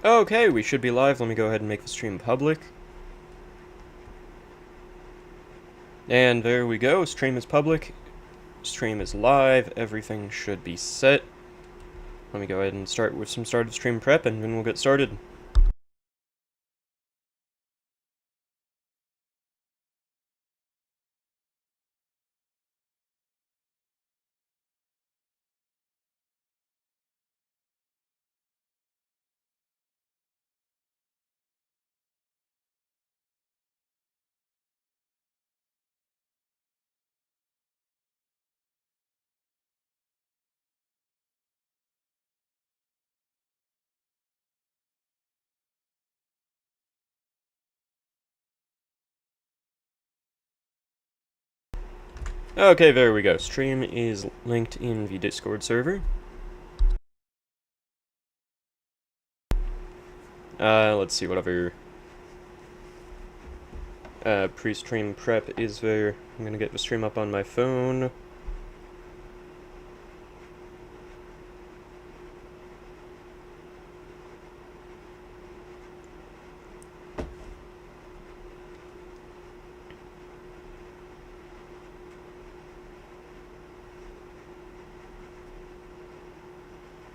Okay, we should be live. Let me go ahead and make the stream public. And there we go. Stream is public. Stream is live. Everything should be set. Let me go ahead and start with some start of stream prep, and then we'll get started. Okay, there we go. Stream is linked in the Discord server. Let's see, whatever pre-stream prep is there. I'm gonna get the stream up on my phone.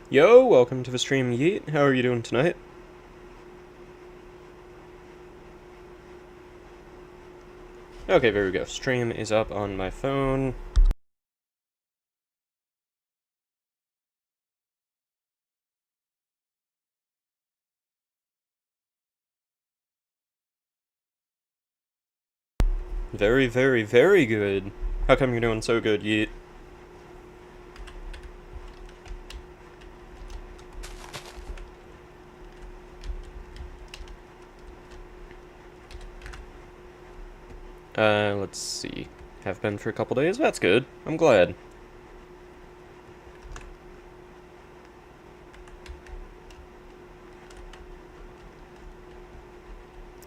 Yo, welcome to the stream, Yeet. How are you doing tonight? Okay, there we go. Stream is up on my phone. Very, very, very good. How come you're doing so good, Yeet? Let's see. Have been for a couple days? That's good. I'm glad.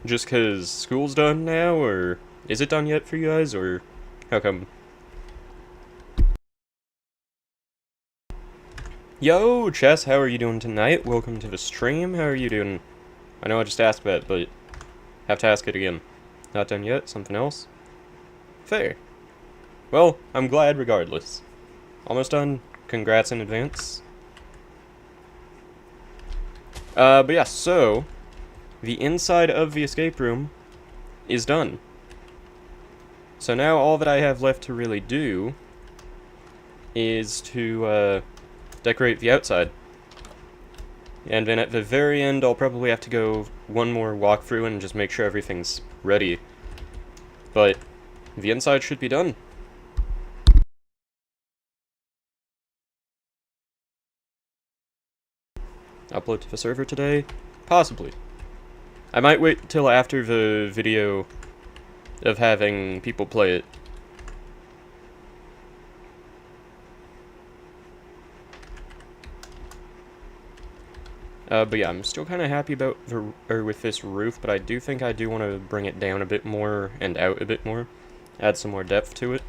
Just 'cause school's done now, or is it done yet for you guys, or how come? Yo, Chess, how are you doing tonight? Welcome to the stream. How are you doing? I know I just asked that, but have to ask it again. Not done yet? Something else? Fair. Well, I'm glad regardless. Almost done. Congrats in advance. But yeah, so the inside of the escape room is done. So now all that I have left to really do is to decorate the outside. And then at the very end, I'll probably have to go one more walkthrough and just make sure everything's ready. But the inside should be done. Upload to the server today? Possibly. I might wait till after the video of having people play it. But yeah, I'm still kind of happy about with this roof, but I do think I do want to bring it down a bit more and out a bit more. Add some more depth to it.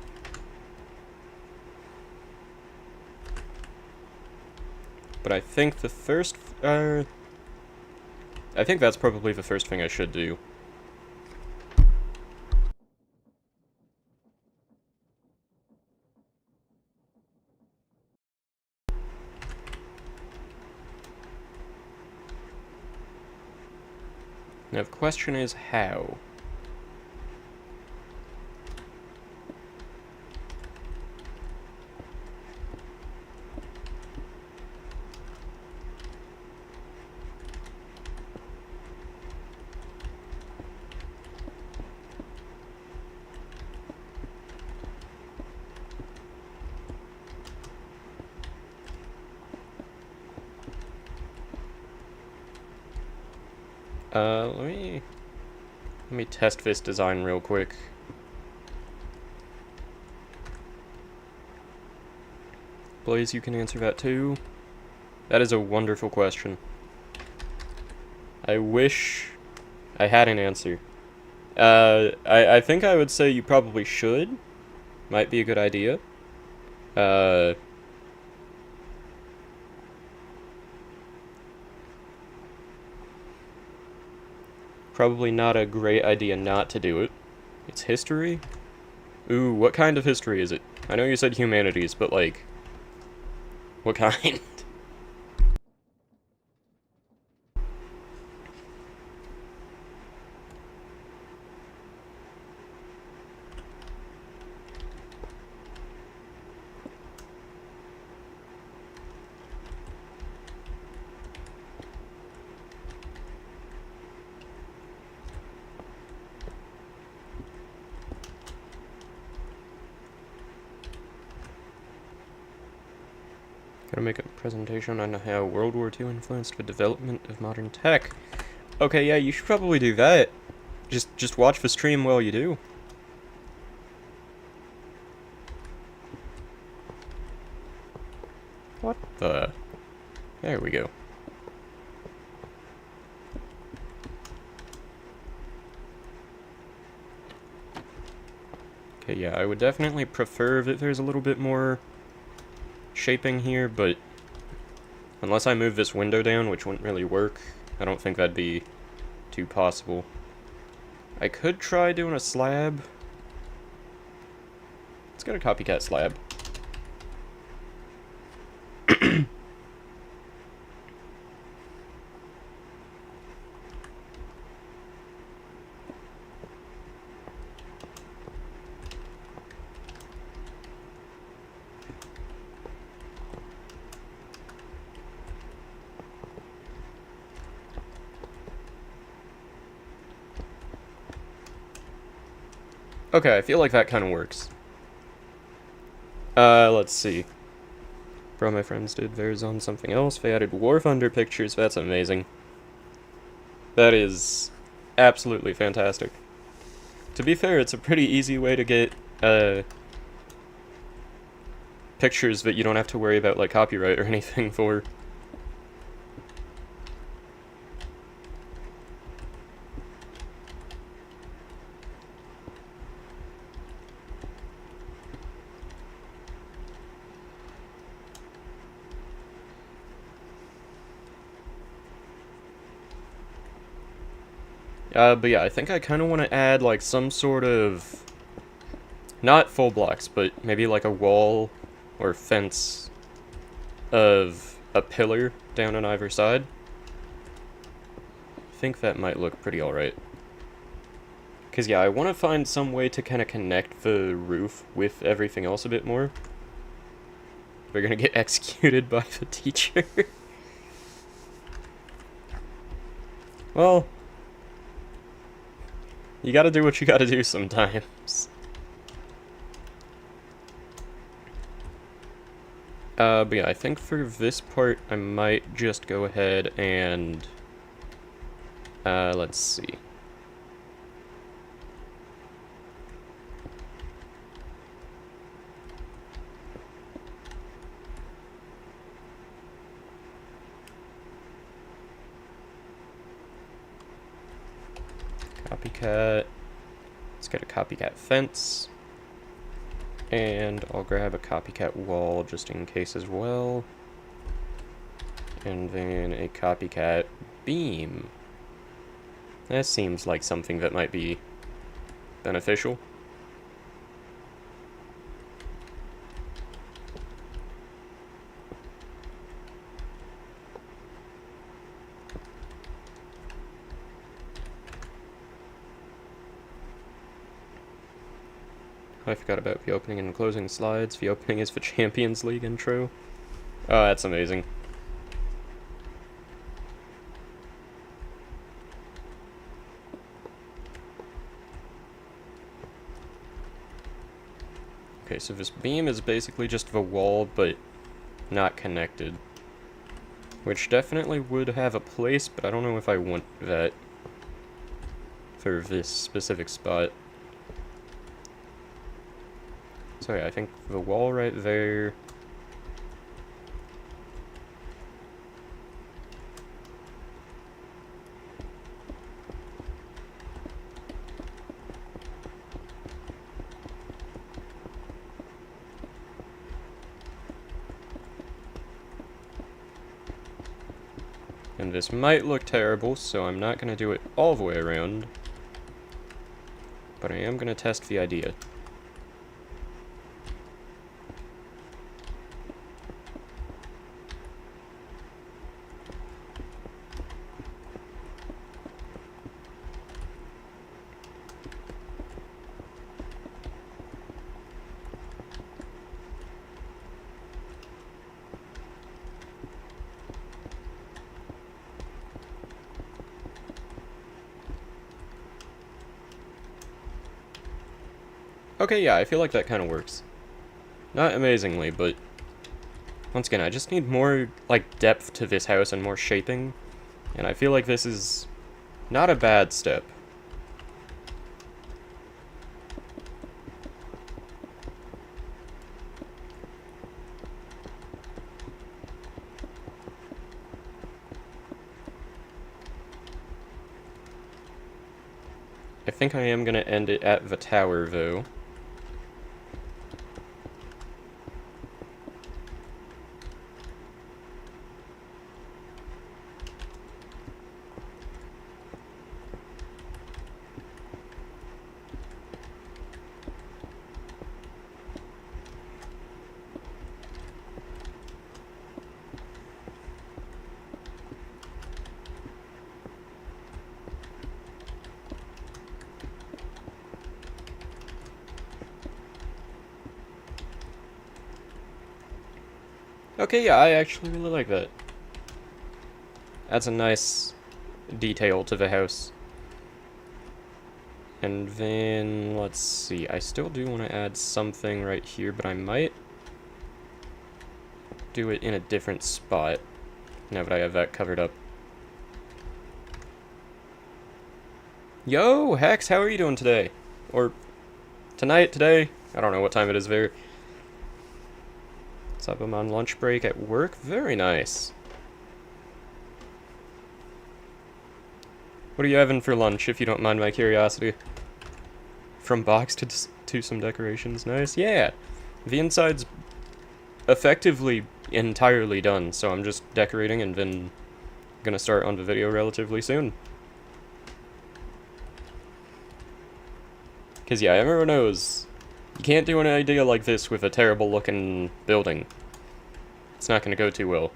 But I think the first, I think that's probably the first thing I should do. Now the question is how. Let me test this design real quick. Blaze, you can answer that too. That is a wonderful question. I wish I had an answer. I think I would say you probably should. Might be a good idea. Probably not a great idea not to do it. It's history? Ooh, what kind of history is it? I know you said humanities, but like, what kind? Gotta make a presentation on how World War II influenced the development of modern tech. Okay, yeah, you should probably do that. Just watch the stream while you do. What the? There we go. Okay, yeah, I would definitely prefer that there's a little bit more shaping here, but unless I move this window down, which wouldn't really work, I don't think that'd be too possible. I could try doing a slab. Let's get a copycat slab. Okay, I feel like that kind of works. Let's see. Bro, my friends did theirs on something else. They added War Thunder pictures. That's amazing. That is absolutely fantastic. To be fair, it's a pretty easy way to get, pictures that you don't have to worry about, like, copyright or anything for. But yeah, I think I kind of want to add, like, some sort of... Not full blocks, but maybe, like, a wall or fence of a pillar down on either side. I think that might look pretty alright. Because, yeah, I want to find some way to kind of connect the roof with everything else a bit more. We're gonna get executed by the teacher. Well... You gotta do what you gotta do sometimes. But yeah, I think for this part, I might just go ahead and... let's see. Copycat. Let's get a copycat fence. And I'll grab a copycat wall just in case as well. And then a copycat beam. That seems like something that might be beneficial. I forgot about the opening and closing slides. The opening is the Champions League intro. Oh, that's amazing. Okay, so this beam is basically just the wall, but not connected. Which definitely would have a place, but I don't know if I want that for this specific spot. So yeah, I think the wall right there... And this might look terrible, so I'm not going to do it all the way around. But I am going to test the idea. Okay, yeah, I feel like that kind of works. Not amazingly, but once again, I just need more, like, depth to this house and more shaping, and I feel like this is not a bad step. I think I am going to end it at the tower, though. Okay, yeah, I actually really like that. Adds a nice detail to the house. And then, let's see, I still do want to add something right here, but I might do it in a different spot, now that I have that covered up. Yo, Hex, how are you doing today? Or tonight, today? I don't know what time it is there. What's up, I'm on lunch break at work? Very nice. What are you having for lunch, if you don't mind my curiosity? From box to some decorations, nice. Yeah, the inside's effectively entirely done, so I'm just decorating and then gonna start on the video relatively soon. Because yeah, everyone knows, you can't do an idea like this with a terrible looking building. It's not gonna go too well.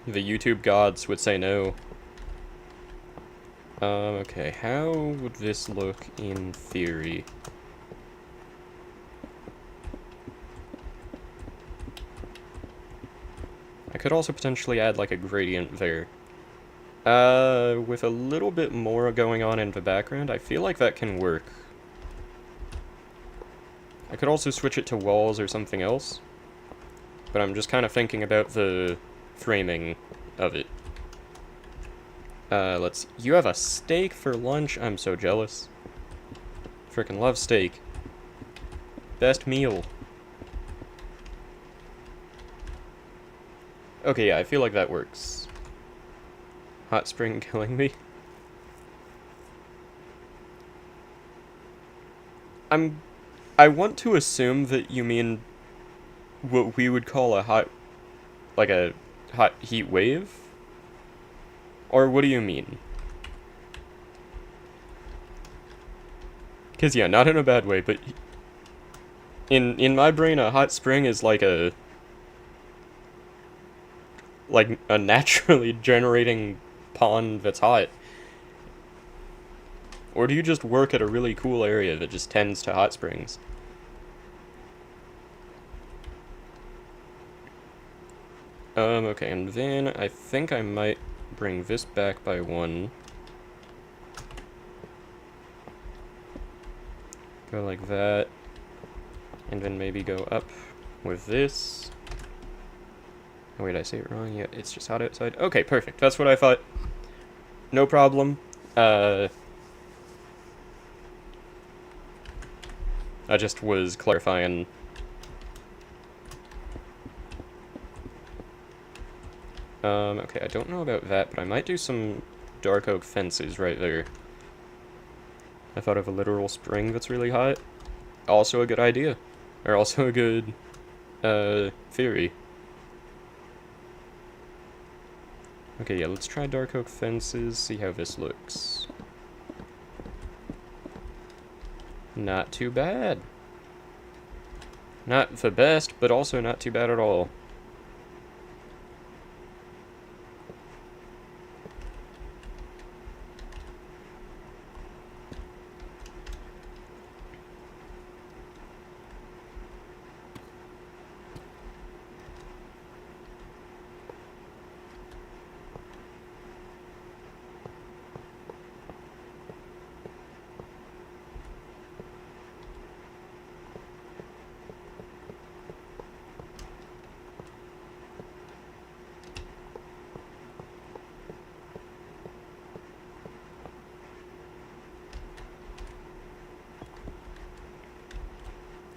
The YouTube gods would say no. Okay, how would this look in theory? I could also potentially add like a gradient there. With a little bit more going on in the background, I feel like that can work. I could also switch it to walls or something else, but I'm just kind of thinking about the framing of it. You have a steak for lunch? I'm so jealous. Frickin' love steak. Best meal. Okay, yeah, I feel like that works. Hot spring killing me. I want to assume that you mean what we would call a hot heat wave? Or what do you mean? Because yeah, not in a bad way, but in my brain, a hot spring is like a naturally generating pond that's hot. Or do you just work at a really cool area that just tends to hot springs? Okay, and then I think I might bring this back by one. Go like that. And then maybe go up with this. Oh wait, I say it wrong? Yeah, it's just hot outside. Okay, perfect. That's what I thought. No problem. I just was clarifying. Okay, I don't know about that, but I might do some dark oak fences right there. I thought of a literal spring that's really hot. Also a good idea. Or also a good, theory. Okay, yeah, let's try dark oak fences, see how this looks. Not too bad. Not the best, but also not too bad at all.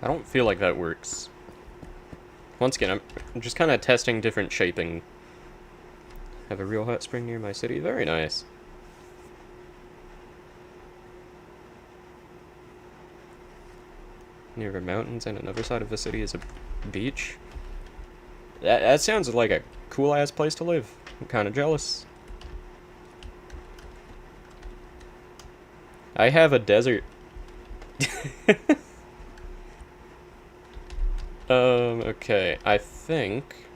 I don't feel like that works. Once again, I'm just kind of testing different shaping. Have a real hot spring near my city? Very nice. Near the mountains and another side of the city is a beach. That sounds like a cool-ass place to live. I'm kind of jealous. I have a desert. Okay. I think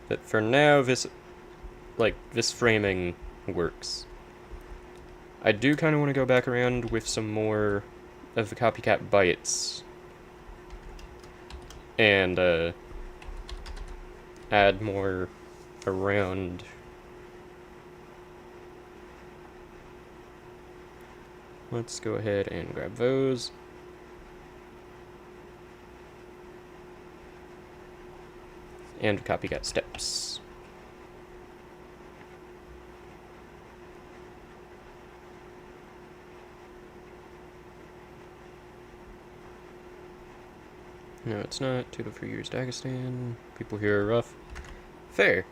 that for now, this framing works. I do kind of want to go back around with some more of the copycat bites. And, add more around. Let's go ahead and grab those. And copycat steps. No, it's not. 2 to 3 years Dagestan. People here are rough. Fair.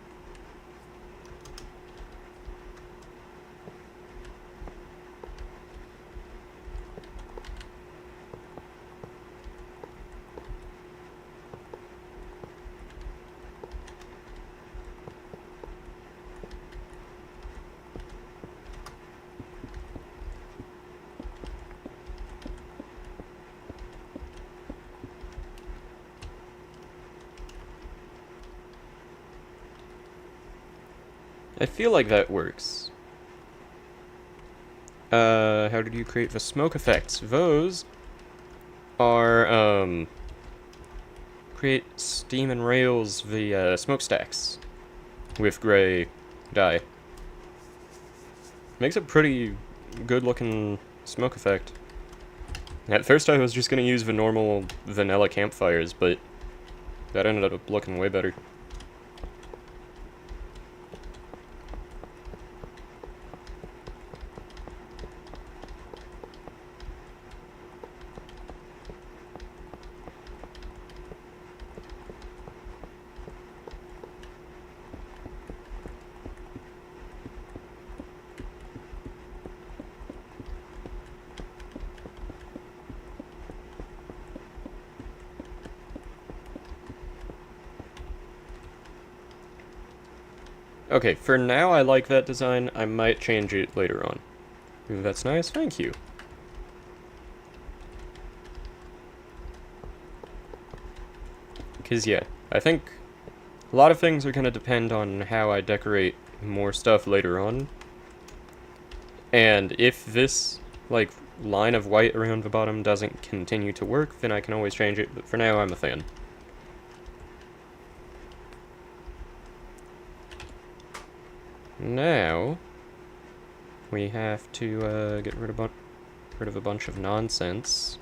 I feel like that works. How did you create the smoke effects? Those are, create steam and rails the, smokestacks with gray dye. Makes a pretty good-looking smoke effect. At first I was just gonna use the normal vanilla campfires, but that ended up looking way better. Okay, for now I like that design. I might change it later on. Ooh, that's nice, thank you. Because, yeah, I think a lot of things are going to depend on how I decorate more stuff later on. And if this, like, line of white around the bottom doesn't continue to work, then I can always change it, but for now I'm a fan. Now, we have to get rid of a bunch of nonsense.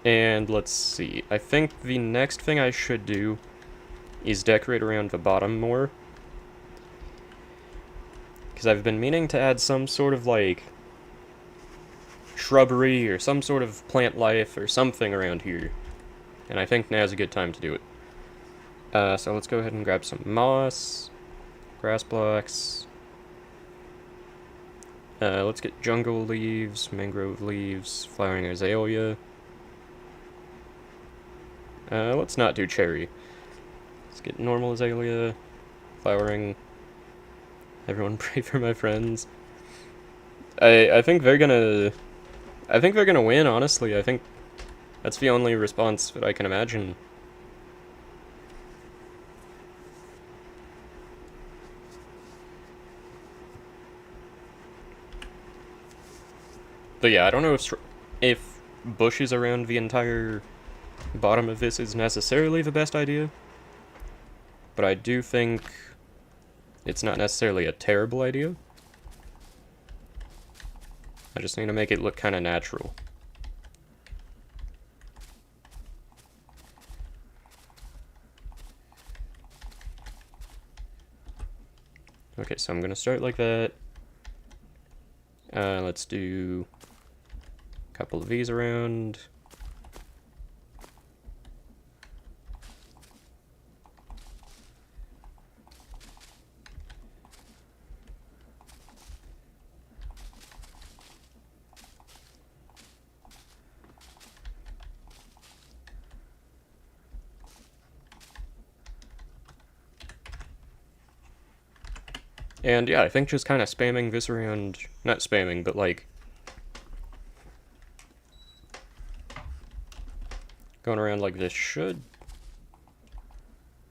And let's see, I think the next thing I should do is decorate around the bottom more. Because I've been meaning to add some sort of, like, shrubbery or some sort of plant life or something around here. And I think now's a good time to do it. So let's go ahead and grab some moss, grass blocks, Let's get jungle leaves, mangrove leaves, flowering azalea. Let's not do cherry. Let's get normal azalea, flowering. Everyone pray for my friends. I think they're gonna win, honestly. I think that's the only response that I can imagine. But yeah, I don't know if bushes around the entire bottom of this is necessarily the best idea. But I do think it's not necessarily a terrible idea. I just need to make it look kind of natural. Okay, so I'm gonna start like that. Let's do a couple of these around. And yeah, I think just kind of spamming this around, not spamming, but like going around like this should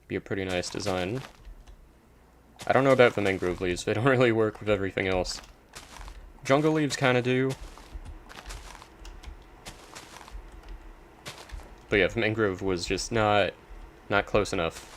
be a pretty nice design. I don't know about the mangrove leaves, they don't really work with everything else. Jungle leaves kind of do. But yeah, the mangrove was just not close enough.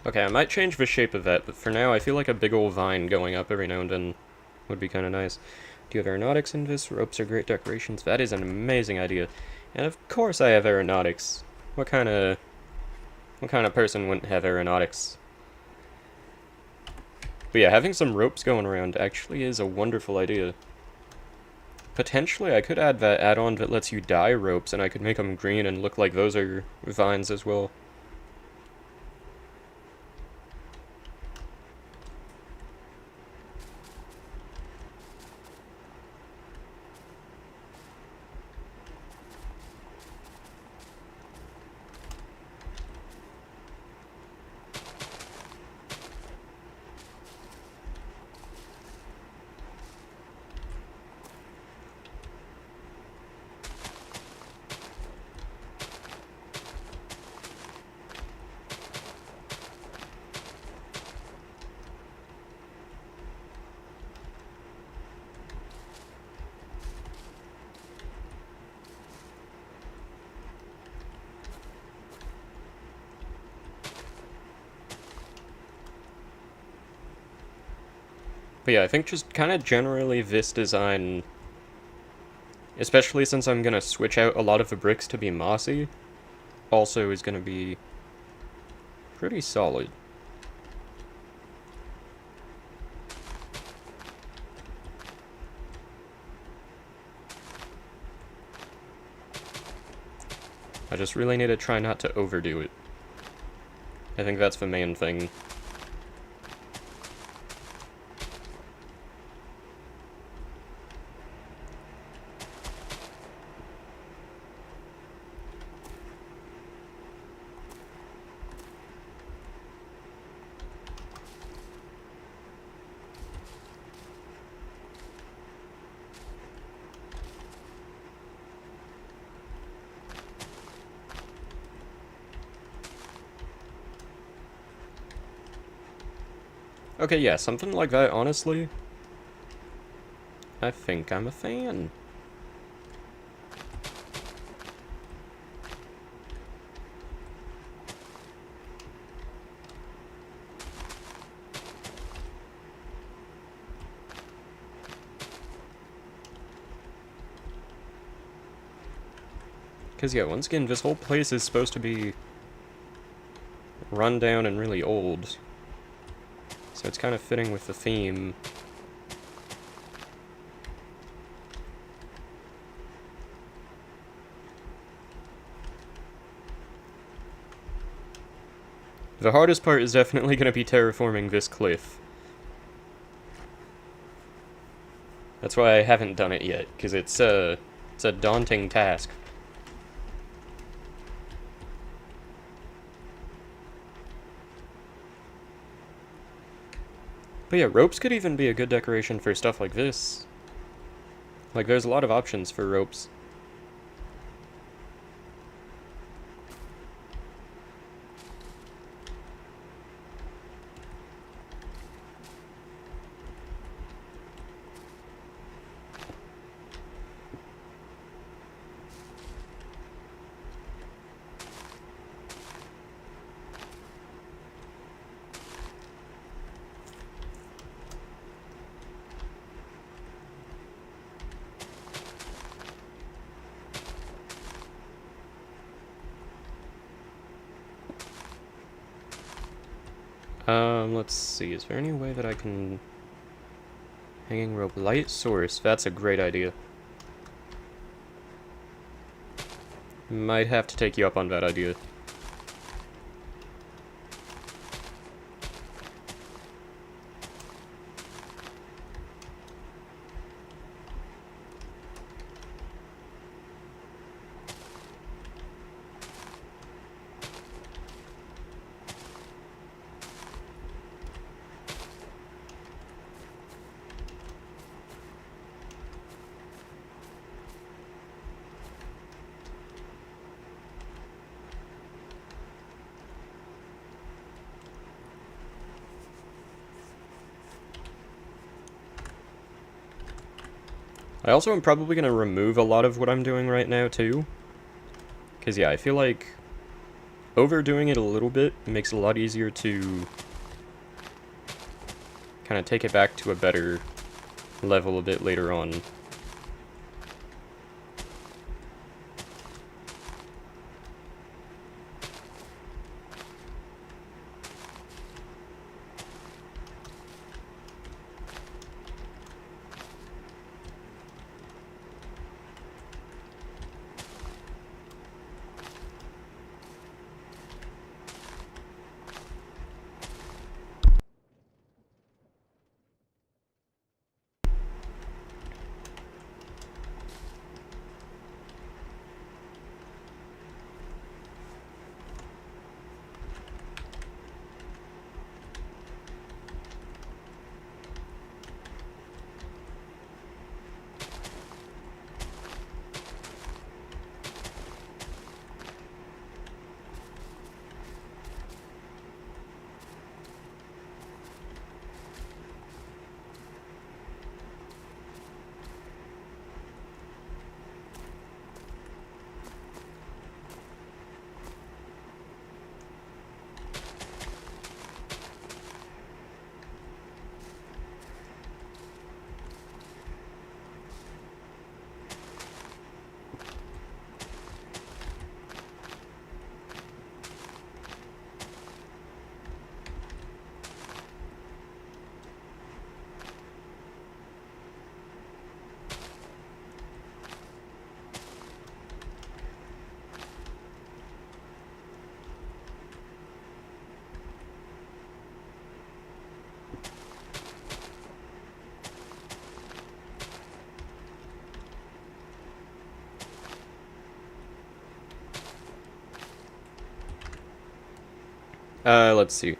Okay, I might change the shape of that, but for now I feel like a big old vine going up every now and then would be kind of nice. Do you have aeronautics in this? Ropes are great decorations. That is an amazing idea. And of course I have aeronautics. What kind of person wouldn't have aeronautics? But yeah, having some ropes going around actually is a wonderful idea. Potentially I could add that add-on that lets you dye ropes, and I could make them green and look like those are vines as well. But yeah, I think just kind of generally this design, especially since I'm going to switch out a lot of the bricks to be mossy, also is going to be pretty solid. I just really need to try not to overdo it. I think that's the main thing. Okay, yeah, something like that, honestly. I think I'm a fan. Because, yeah, once again, this whole place is supposed to be run down and really old. So it's kind of fitting with the theme. The hardest part is definitely going to be terraforming this cliff. That's why I haven't done it yet, because it's a daunting task. But yeah, ropes could even be a good decoration for stuff like this. Like, there's a lot of options for ropes. Let's see, is there any way that I can... Hanging rope, light source, that's a great idea. Might have to take you up on that idea. I also am probably going to remove a lot of what I'm doing right now, too. Because, yeah, I feel like overdoing it a little bit makes it a lot easier to kind of take it back to a better level a bit later on. Let's see.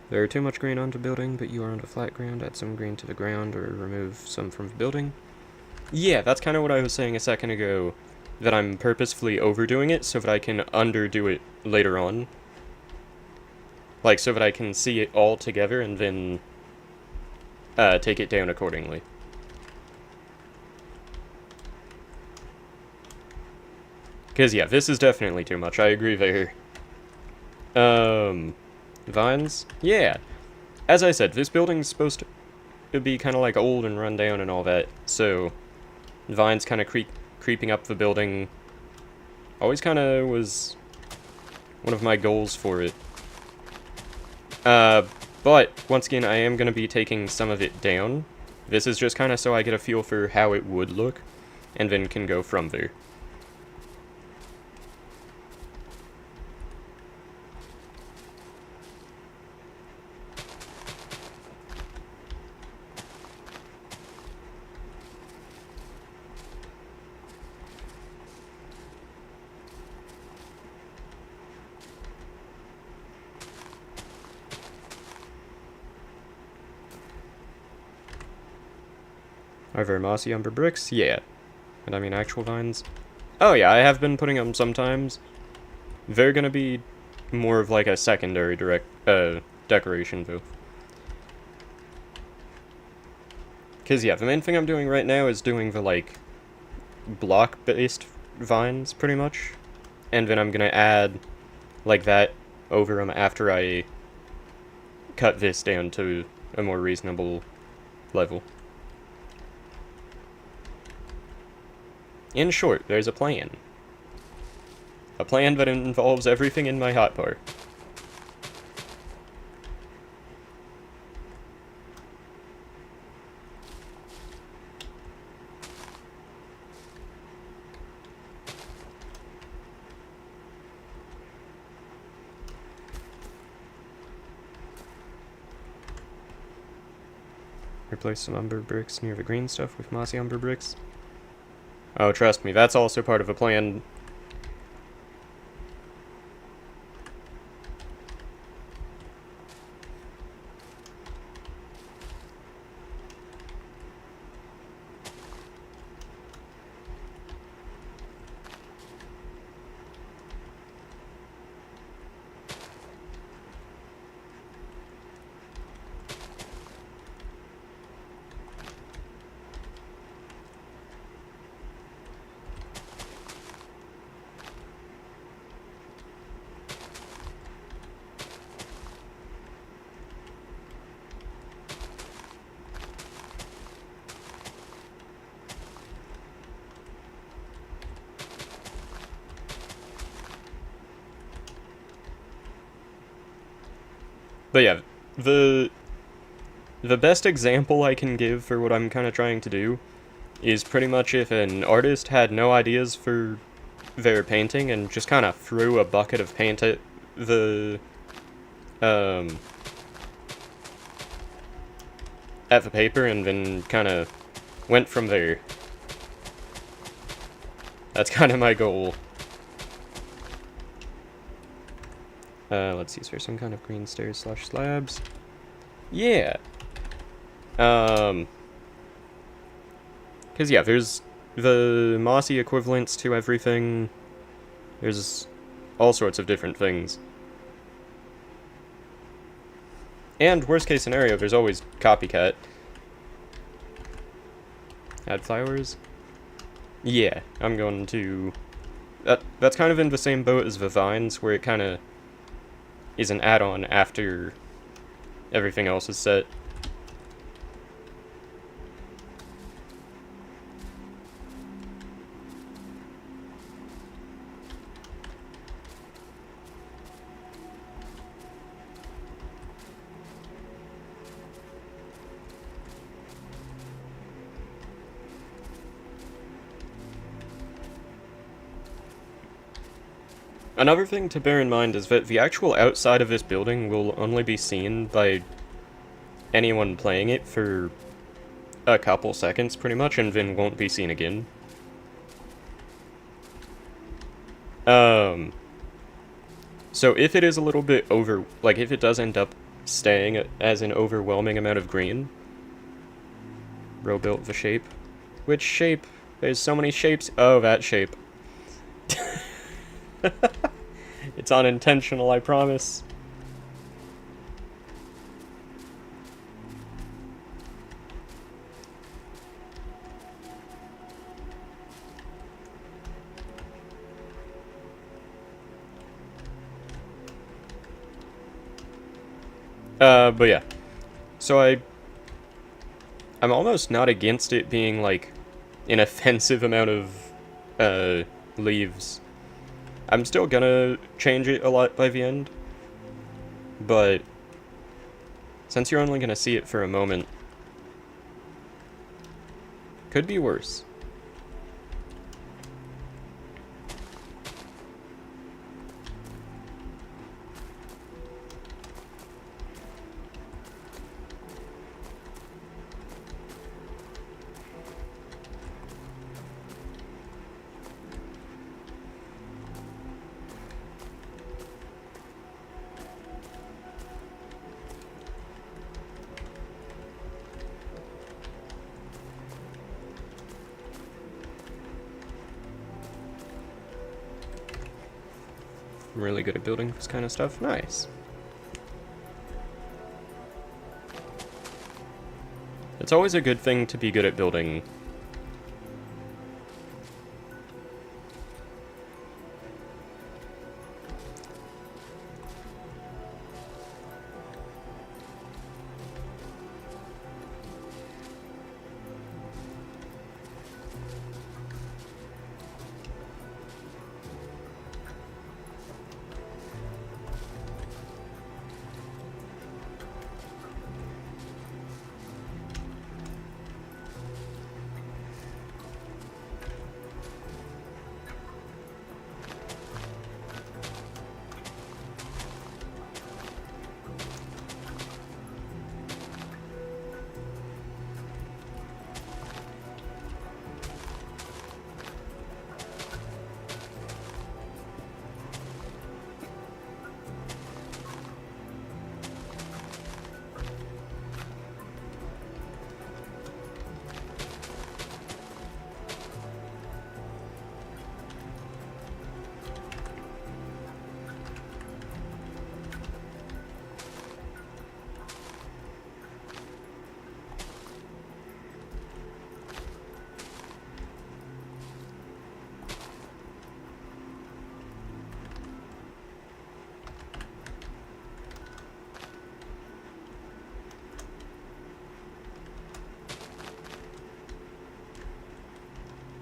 There are too much green onto building, but you are onto flat ground. Add some green to the ground or remove some from the building. Yeah, that's kind of what I was saying a second ago, that I'm purposefully overdoing it so that I can underdo it later on. Like, so that I can see it all together and then take it down accordingly. Because, yeah, this is definitely too much. I agree there. Vines? Yeah. As I said, this building's supposed to be kind of like old and run down and all that, so vines kind of creeping up the building always kind of was one of my goals for it. But, once again, I am going to be taking some of it down. This is just kind of so I get a feel for how it would look, and then can go from there. Are there mossy umber bricks? Yeah. And I mean actual vines? Oh yeah, I have been putting them sometimes. They're gonna be more of like a secondary decoration though. Cause yeah, the main thing I'm doing right now is doing the like block-based vines pretty much. And then I'm gonna add like that over them after I cut this down to a more reasonable level. In short, there's a plan. A plan that involves everything in my hotbar. Replace some umber bricks near the green stuff with mossy umber bricks. Oh, trust me, that's also part of a plan. But yeah, the best example I can give for what I'm kind of trying to do is pretty much if an artist had no ideas for their painting and just kind of threw a bucket of paint at the paper and then kind of went from there. That's kind of my goal. Let's see, is there some kind of green stairs slash slabs? Yeah. Because, yeah, there's the mossy equivalents to everything. There's all sorts of different things. And, worst case scenario, there's always copycat. Add flowers? Yeah, I'm going to... That's kind of in the same boat as the vines, where it kind of is an add-on after everything else is set. Another thing to bear in mind is that the actual outside of this building will only be seen by anyone playing it for a couple seconds, pretty much, and then won't be seen again. So if it is a little bit over, like if it does end up staying as an overwhelming amount of green, row built the shape. Which shape? There's so many shapes. Oh, that shape. It's unintentional, I promise. But yeah. So I'm almost not against it being, like, an offensive amount of, leaves. I'm still gonna change it a lot by the end. But since you're only gonna see it for a moment, could be worse. I'm really good at building this kind of stuff. Nice. It's always a good thing to be good at building.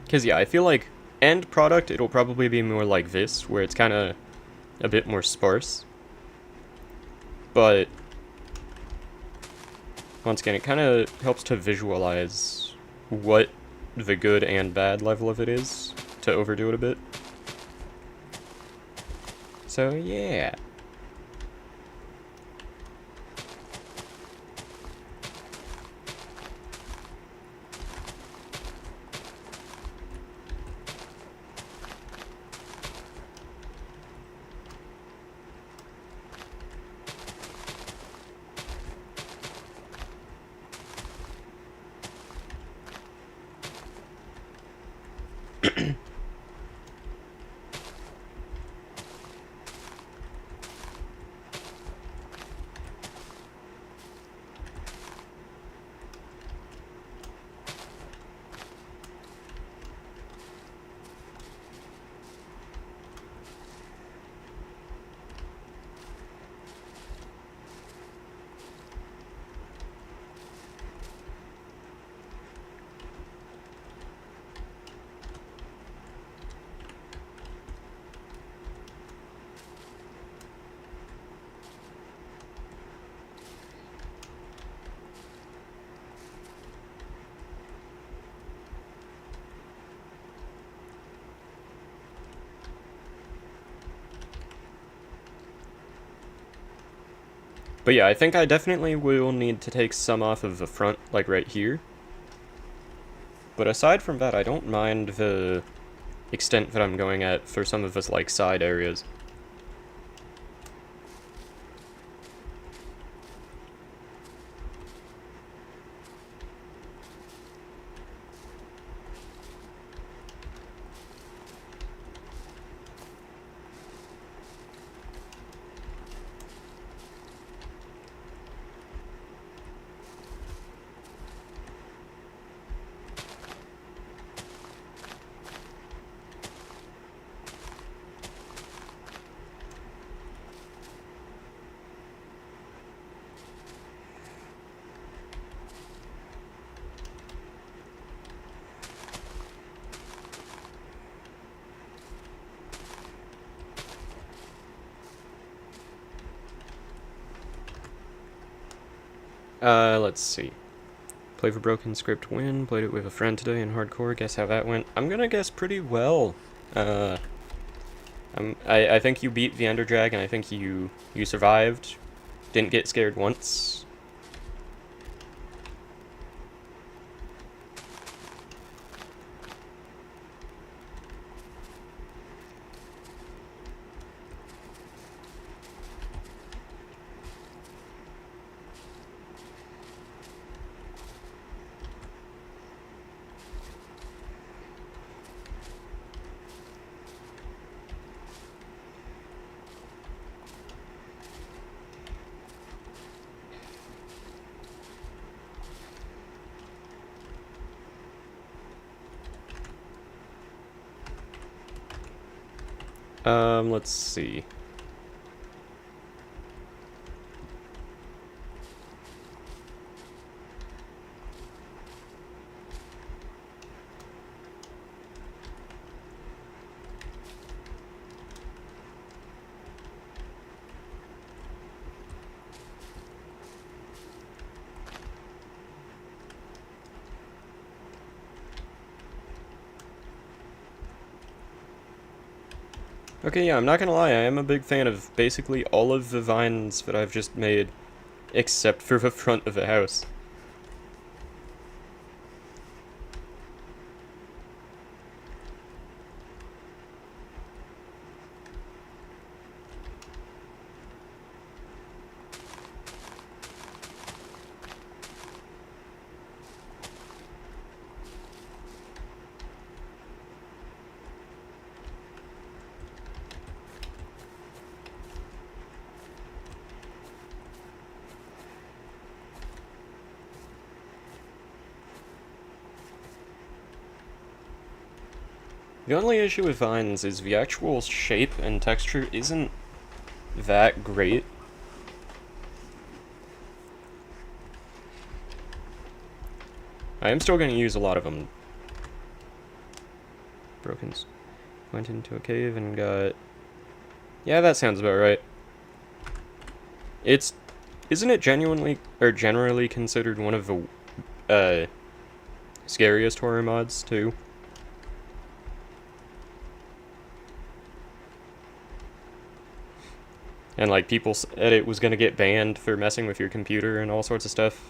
Because, yeah, I feel like end product, it'll probably be more like this, where it's kind of a bit more sparse. But, once again, it kind of helps to visualize what the good and bad level of it is, to overdo it a bit. So, yeah. But yeah, I think I definitely will need to take some off of the front, like right here. But aside from that, I don't mind the extent that I'm going at for some of the, like, side areas. Let's see. Play for Broken Script win. Played it with a friend today in hardcore. Guess how that went? I'm gonna guess pretty well. I think you beat the Ender Dragon. I think you survived. Didn't get scared once. Let's see. Okay, yeah, I'm not gonna lie, I am a big fan of basically all of the vines that I've just made, except for the front of the house. The only issue with vines is the actual shape and texture isn't that great. I am still going to use a lot of them. Brokens went into a cave and got... Yeah, that sounds about right. Isn't it genuinely, or generally considered one of the, scariest horror mods, too? And, like, people said it was gonna get banned for messing with your computer and all sorts of stuff.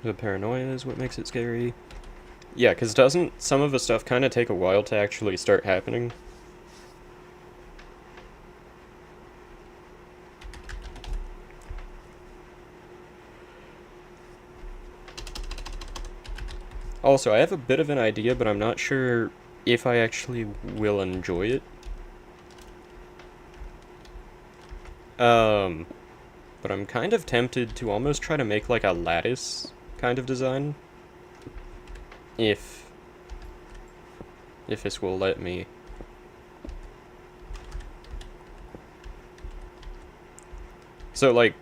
The paranoia is what makes it scary. Yeah, because doesn't some of the stuff kind of take a while to actually start happening? Also, I have a bit of an idea, but I'm not sure if I actually will enjoy it. But I'm kind of tempted to almost try to make like a lattice kind of design. If this will let me. So like,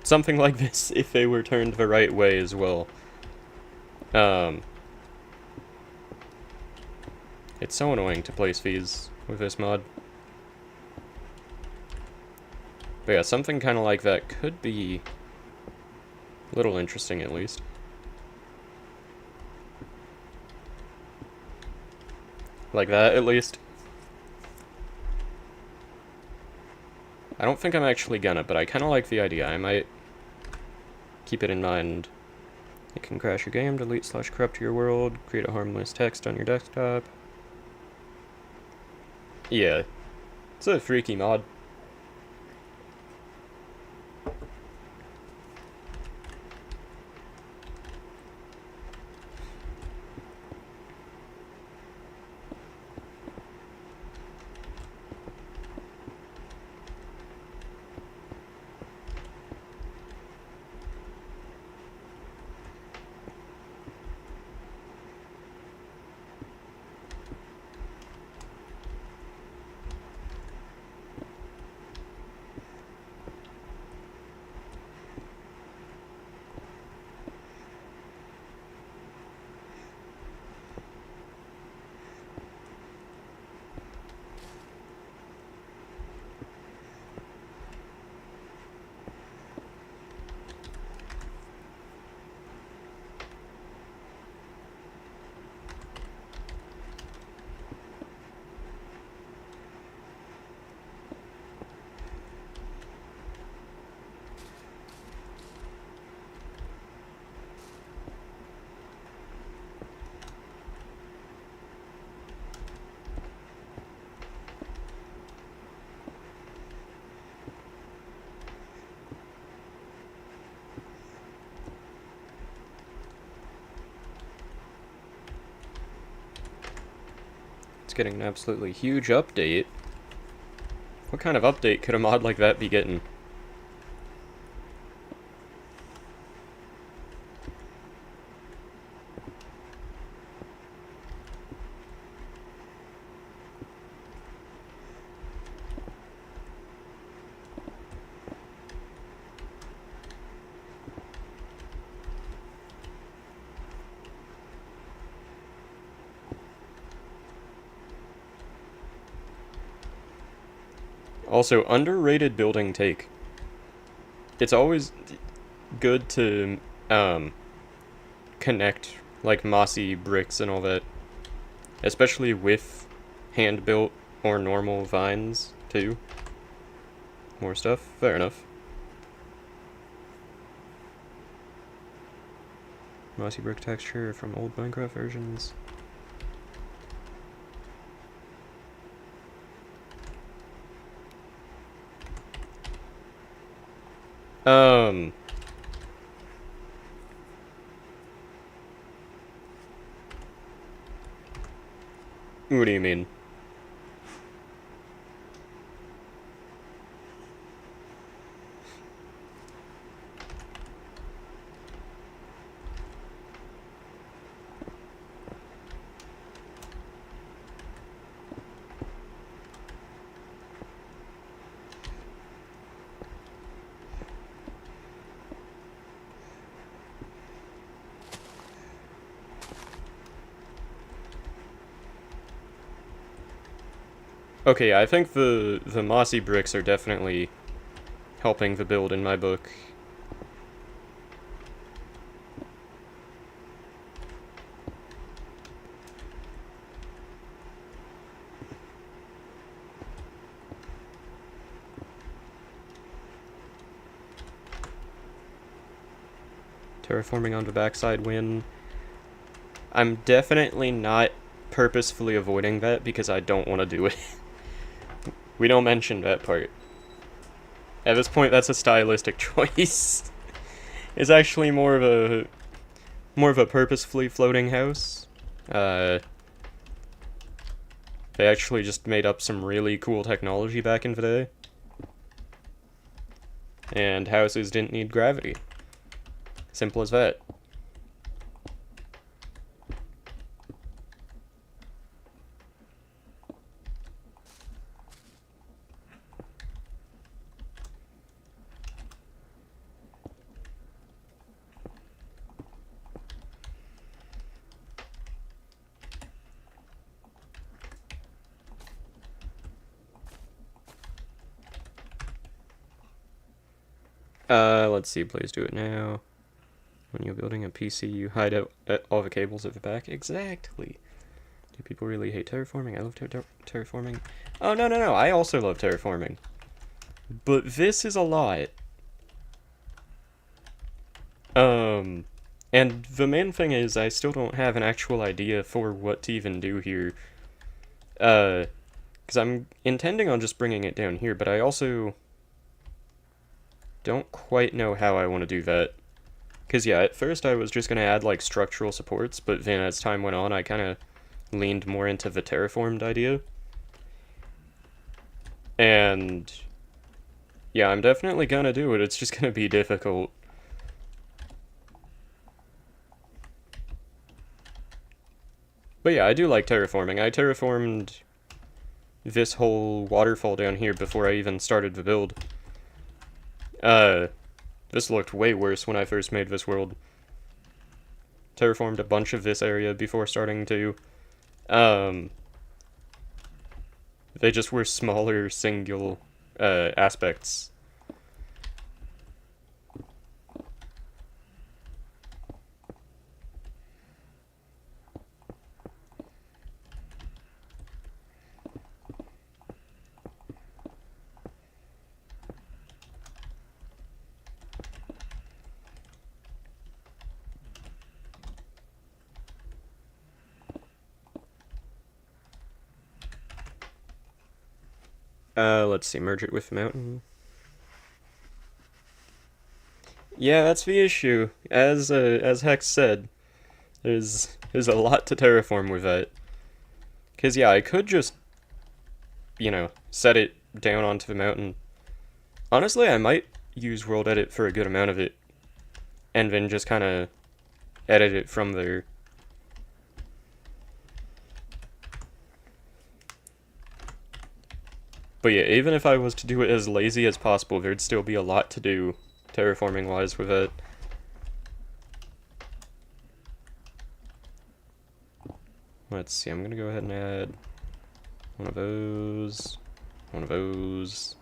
something like this if they were turned the right way as well. It's so annoying to place these with this mod. But yeah, something kind of like that could be a little interesting at least. Like that at least. I don't think I'm actually gonna, but I kind of like the idea. I might keep it in mind. It can crash your game, delete/corrupt your world, create a harmless text on your desktop. Yeah, it's a freaky mod. It's getting an absolutely huge update. What kind of update could a mod like that be getting? Also, underrated building take. It's always good to connect like mossy bricks and all that, especially with hand-built or normal vines too. More stuff? Fair enough. Mossy brick texture from old Minecraft versions. What do you mean? Okay, I think the mossy bricks are definitely helping the build in my book. Terraforming on the backside win. I'm definitely not purposefully avoiding that because I don't want to do it. We don't mention that part. At this point, that's a stylistic choice. It's actually more of a purposefully floating house. They actually just made up some really cool technology back in the day. And houses didn't need gravity. Simple as that. Let's see, please do it now. When you're building a PC, you hide out all the cables at the back. Exactly. Do people really hate terraforming? I love terraforming. Oh, no, no, no, I also love terraforming. But this is a lot. And the main thing is I still don't have an actual idea for what to even do here. Because I'm intending on just bringing it down here, but I also don't quite know how I want to do that. Because, yeah, at first I was just going to add, like, structural supports, but then as time went on, I kind of leaned more into the terraformed idea. And, yeah, I'm definitely going to do it. It's just going to be difficult. But yeah, I do like terraforming. I terraformed this whole waterfall down here before I even started the build. This looked way worse when I first made this world. Terraformed a bunch of this area before starting to. They just were smaller, single, aspects. Let's see, merge it with mountain. Yeah, that's the issue. As Hex said, there's a lot to terraform with that. Because, yeah, I could just, you know, set it down onto the mountain. Honestly, I might use World Edit for a good amount of it, and then just kind of edit it from there. But yeah, even if I was to do it as lazy as possible, there'd still be a lot to do terraforming-wise with it. Let's see, I'm gonna go ahead and add one of those, one of those.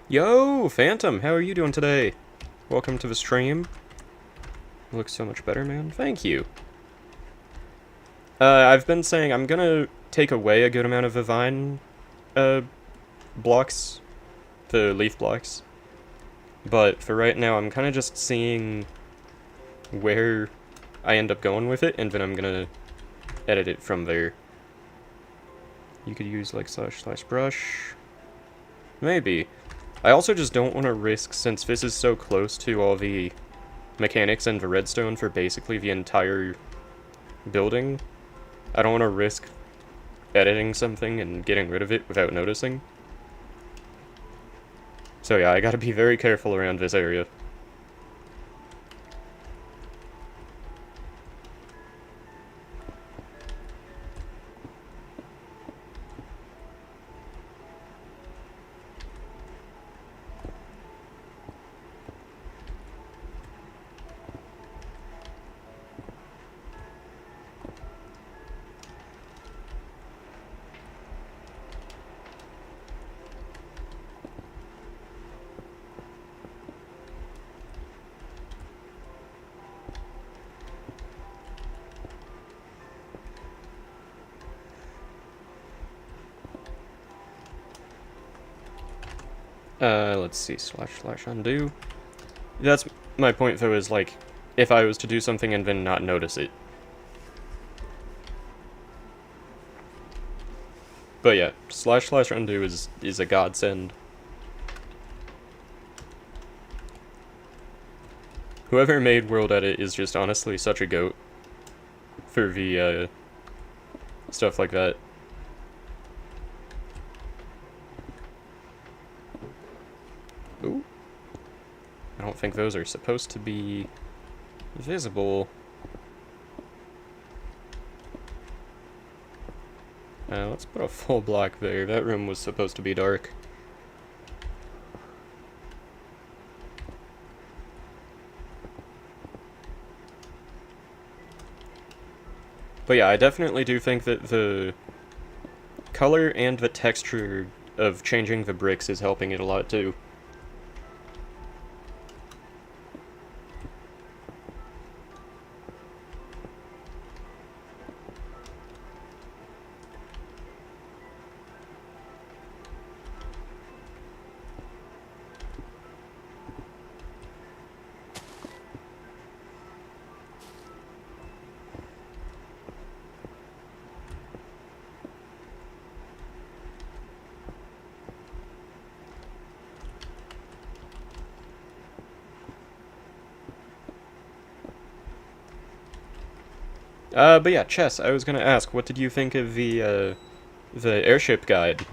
Yo, Phantom, how are you doing today? Welcome to the stream. You look so much better, man. Thank you. I've been saying I'm gonna take away a good amount of the vine, blocks, the leaf blocks. But for right now, I'm kind of just seeing where I end up going with it, and then I'm gonna edit it from there. You could use like / brush. Maybe. I also just don't want to risk, since this is so close to all the mechanics and the redstone for basically the entire building, I don't want to risk editing something and getting rid of it without noticing. So yeah, I gotta be very careful around this area. Let's see, / undo. That's my point though, is like, if I was to do something and then not notice it. But yeah, / undo is a godsend. Whoever made World Edit is just honestly such a goat for the, stuff like that. Ooh. I don't think those are supposed to be visible. Let's put a full block there. That room was supposed to be dark. But yeah, I definitely do think that the color and the texture of changing the bricks is helping it a lot too. But yeah, Chess, I was gonna ask, what did you think of the airship guide?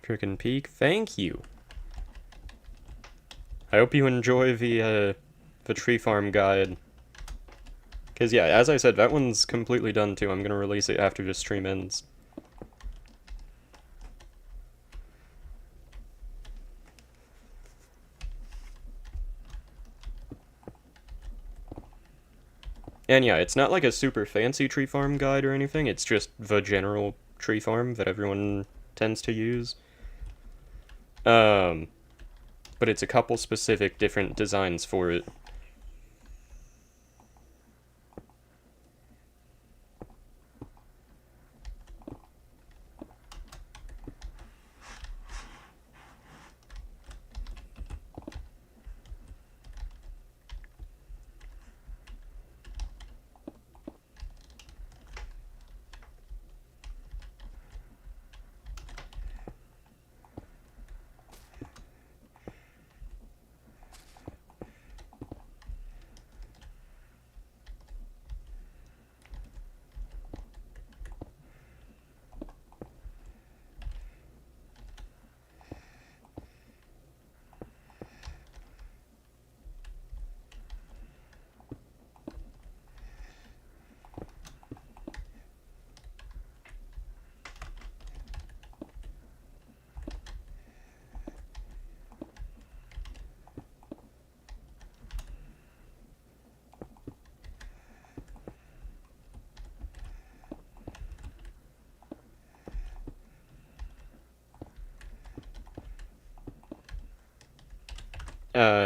Crooked Peak, thank you. I hope you enjoy the tree farm guide. Because yeah, as I said, that one's completely done too. I'm gonna release it after this stream ends. And yeah, it's not like a super fancy tree farm guide or anything, it's just the general tree farm that everyone tends to use. But it's a couple specific different designs for it.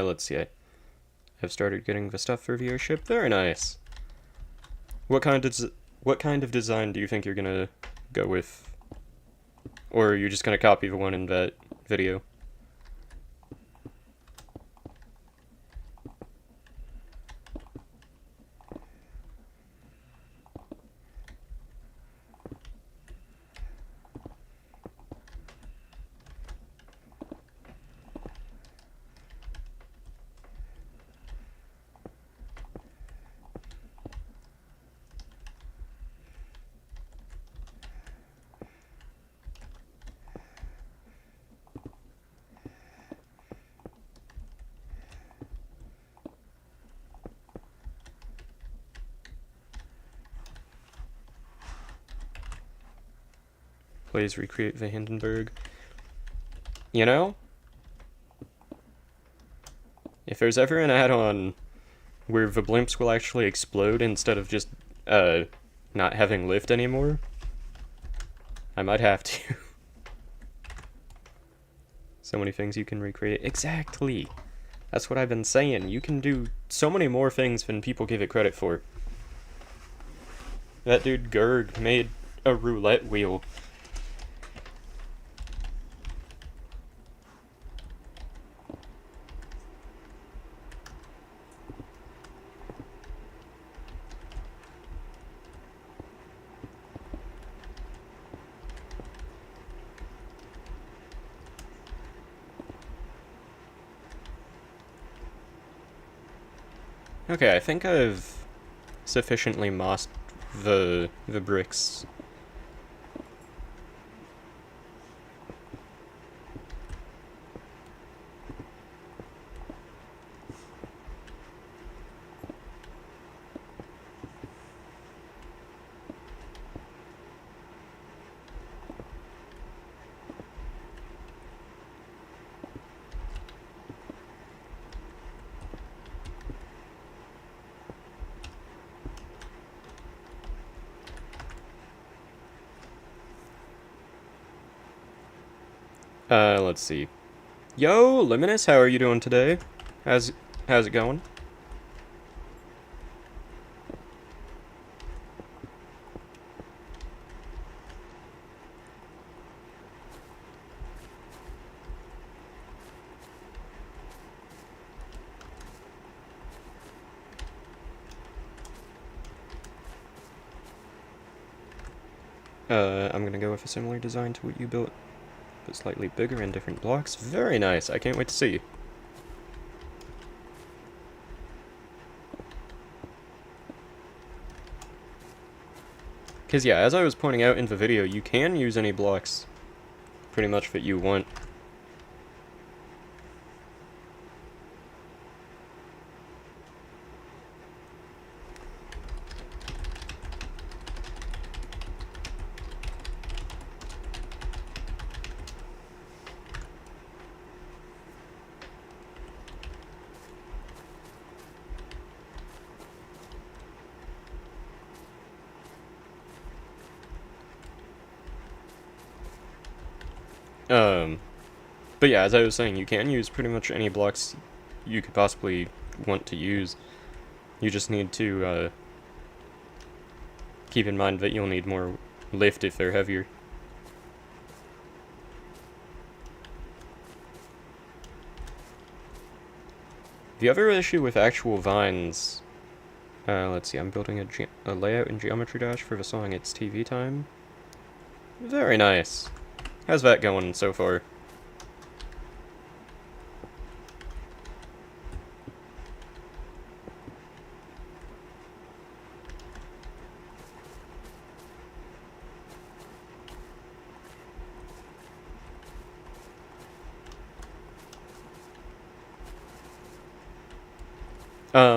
Let's see. I've started getting the stuff for viewership. Very nice. What kind of design do you think you're gonna go with? Or are you just gonna copy the one in that video? Please recreate the Hindenburg. You know, if there's ever an add-on where the blimps will actually explode instead of just, not having lift anymore, I might have to. So many things you can recreate. Exactly! That's what I've been saying. You can do so many more things than people give it credit for. That dude Gerg made a roulette wheel. Okay, I think I've sufficiently mossed the bricks. Let's see. Yo, Luminous, how are you doing today? How's it going? I'm gonna go with a similar design to what you built, but slightly bigger and different blocks. Very nice, I can't wait to see. Because yeah, as I was pointing out in the video, you can use any blocks pretty much that you want. But yeah, as I was saying, you can use pretty much any blocks you could possibly want to use. You just need to keep in mind that you'll need more lift if they're heavier. The other issue with actual vines, let's see, I'm building a layout in Geometry Dash for the song It's TV Time. Very nice. How's that going so far?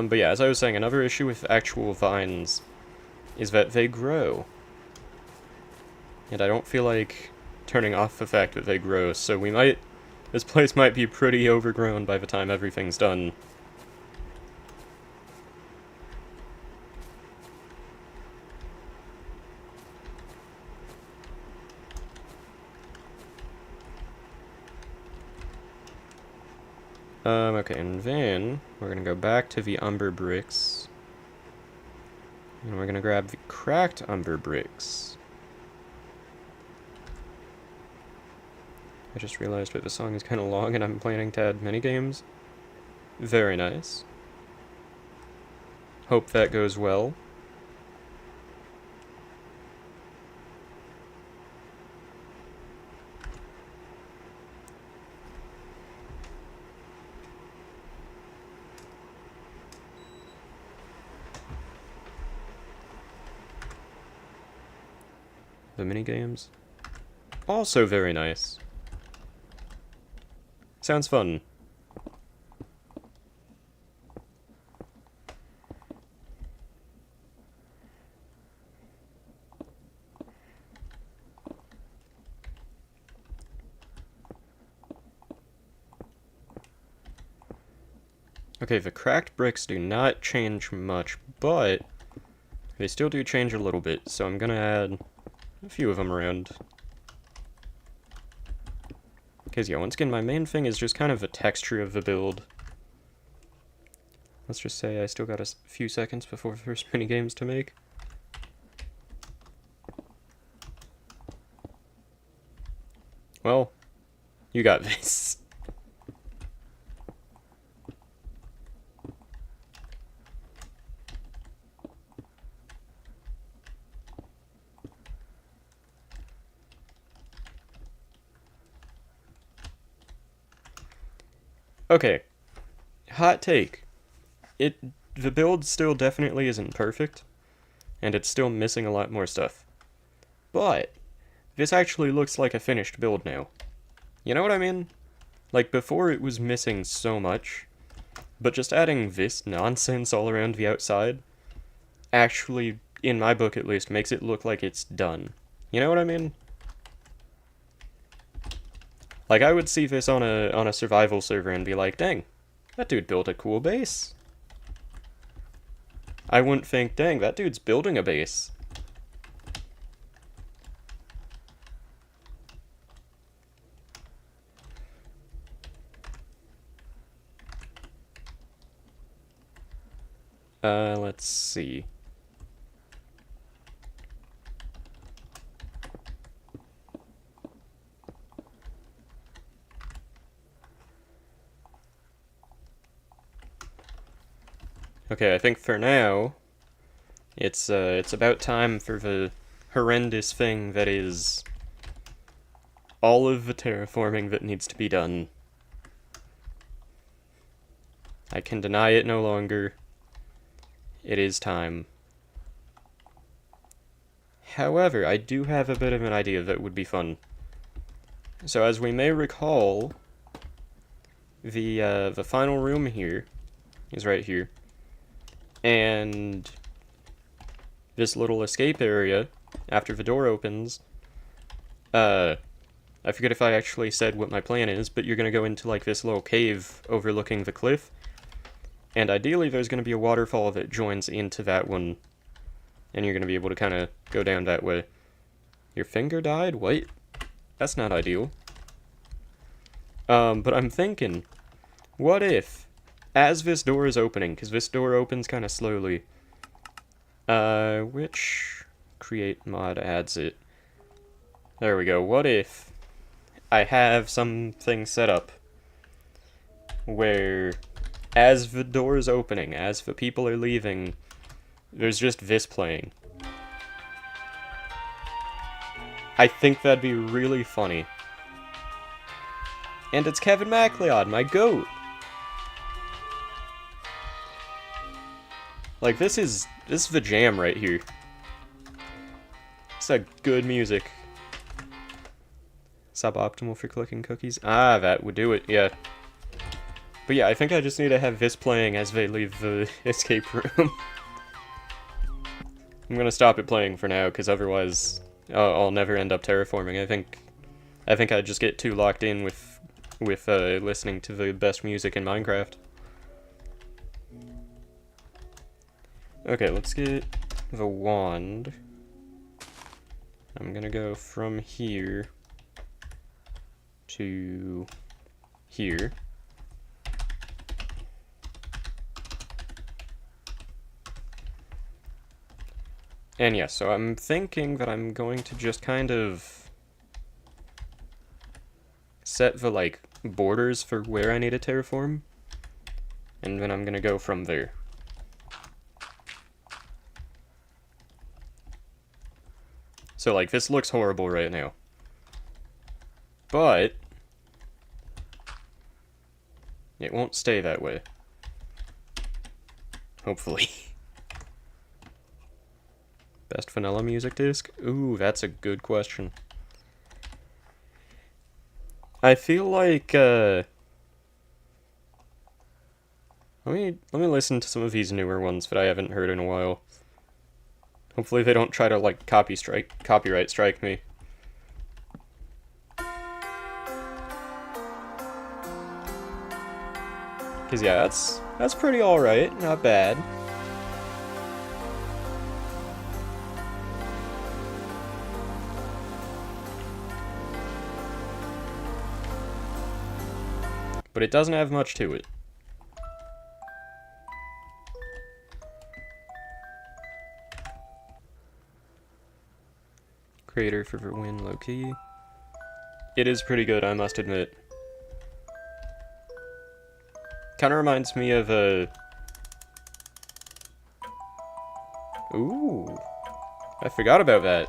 But yeah, as I was saying, another issue with actual vines is that they grow. And I don't feel like turning off the fact that they grow, so this place might be pretty overgrown by the time everything's done. Okay, and then we're gonna go back to the umber bricks. And we're gonna grab the cracked umber bricks. I just realized that the song is kind of long and I'm planning to add minigames. Very nice. Hope that goes well. The minigames. Also very nice. Sounds fun. Okay, the cracked bricks do not change much, but they still do change a little bit, so I'm gonna add a few of them around. Because, yeah, once again, my main thing is just kind of the texture of the build. Let's just say I still got a few seconds before the first minigames to make. Well, you got this. Okay, hot take. The build still definitely isn't perfect, and it's still missing a lot more stuff. But this actually looks like a finished build now. You know what I mean? Like, before it was missing so much, but just adding this nonsense all around the outside actually, in my book at least, makes it look like it's done. You know what I mean? Like, I would see this on a survival server and be like, dang, that dude built a cool base. I wouldn't think, dang, that dude's building a base. Let's see. Okay, I think for now, it's about time for the horrendous thing that is all of the terraforming that needs to be done. I can deny it no longer. It is time. However, I do have a bit of an idea that would be fun. So as we may recall, the final room here is right here. And this little escape area, after the door opens, I forget if I actually said what my plan is, but you're gonna go into like this little cave overlooking the cliff. And ideally there's gonna be a waterfall that joins into that one. And you're gonna be able to kind of go down that way. Your finger died? What? That's not ideal. But I'm thinking, what if, as this door is opening, because this door opens kind of slowly, which create mod adds it. There we go. What if I have something set up where, as the door is opening, as the people are leaving, there's just this playing. I think that'd be really funny. And it's Kevin MacLeod, my goat! Like, this is the jam right here. It's a good music. Suboptimal for clicking cookies? Ah, that would do it, yeah. But yeah, I think I just need to have this playing as they leave the escape room. I'm gonna stop it playing for now, because otherwise I'll never end up terraforming. I think I'd just get too locked in with listening to the best music in Minecraft. Okay, let's get the wand. I'm gonna go from here to here. And yeah, so I'm thinking that I'm going to just kind of set the, like, borders for where I need to terraform, and then I'm gonna go from there. So, like, this looks horrible right now. But it won't stay that way. Hopefully. Best vanilla music disc? Ooh, that's a good question. I feel like, let me listen to some of these newer ones that I haven't heard in a while. Hopefully they don't try to, like, copyright strike me. Cause yeah, that's pretty alright, not bad. But it doesn't have much to it. Creator for Verwin low-key. It is pretty good, I must admit. Kinda reminds me of a... Ooh. I forgot about that.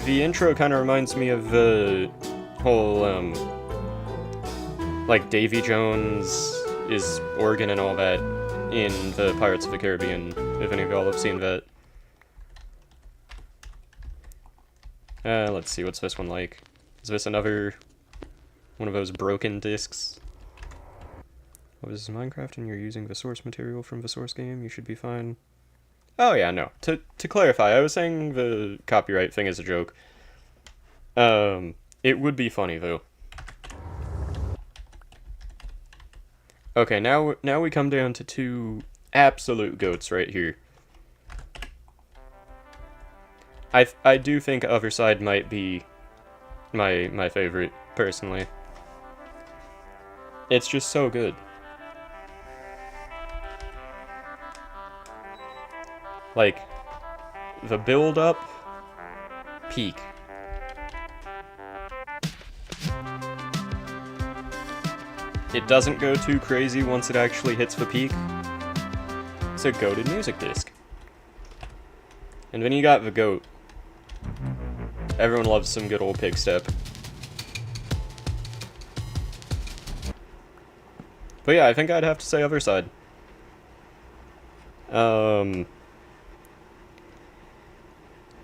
The intro kinda reminds me of the whole, like, Davy Jones is Oregon and all that in the Pirates of the Caribbean, if any of y'all have seen that. Let's see, what's this one like? Is this another one of those broken discs? What is Minecraft and you're using the source material from the source game? You should be fine. Oh yeah, no. To clarify, I was saying the copyright thing is a joke. It would be funny though. Okay, now we come down to two absolute goats right here. I do think Otherside might be my favorite, personally. It's just so good. Like, the build-up, peak. It doesn't go too crazy once it actually hits the peak. It's a goated music disc. And then you got the goat. Everyone loves some good old pig step. But yeah, I think I'd have to say Otherside.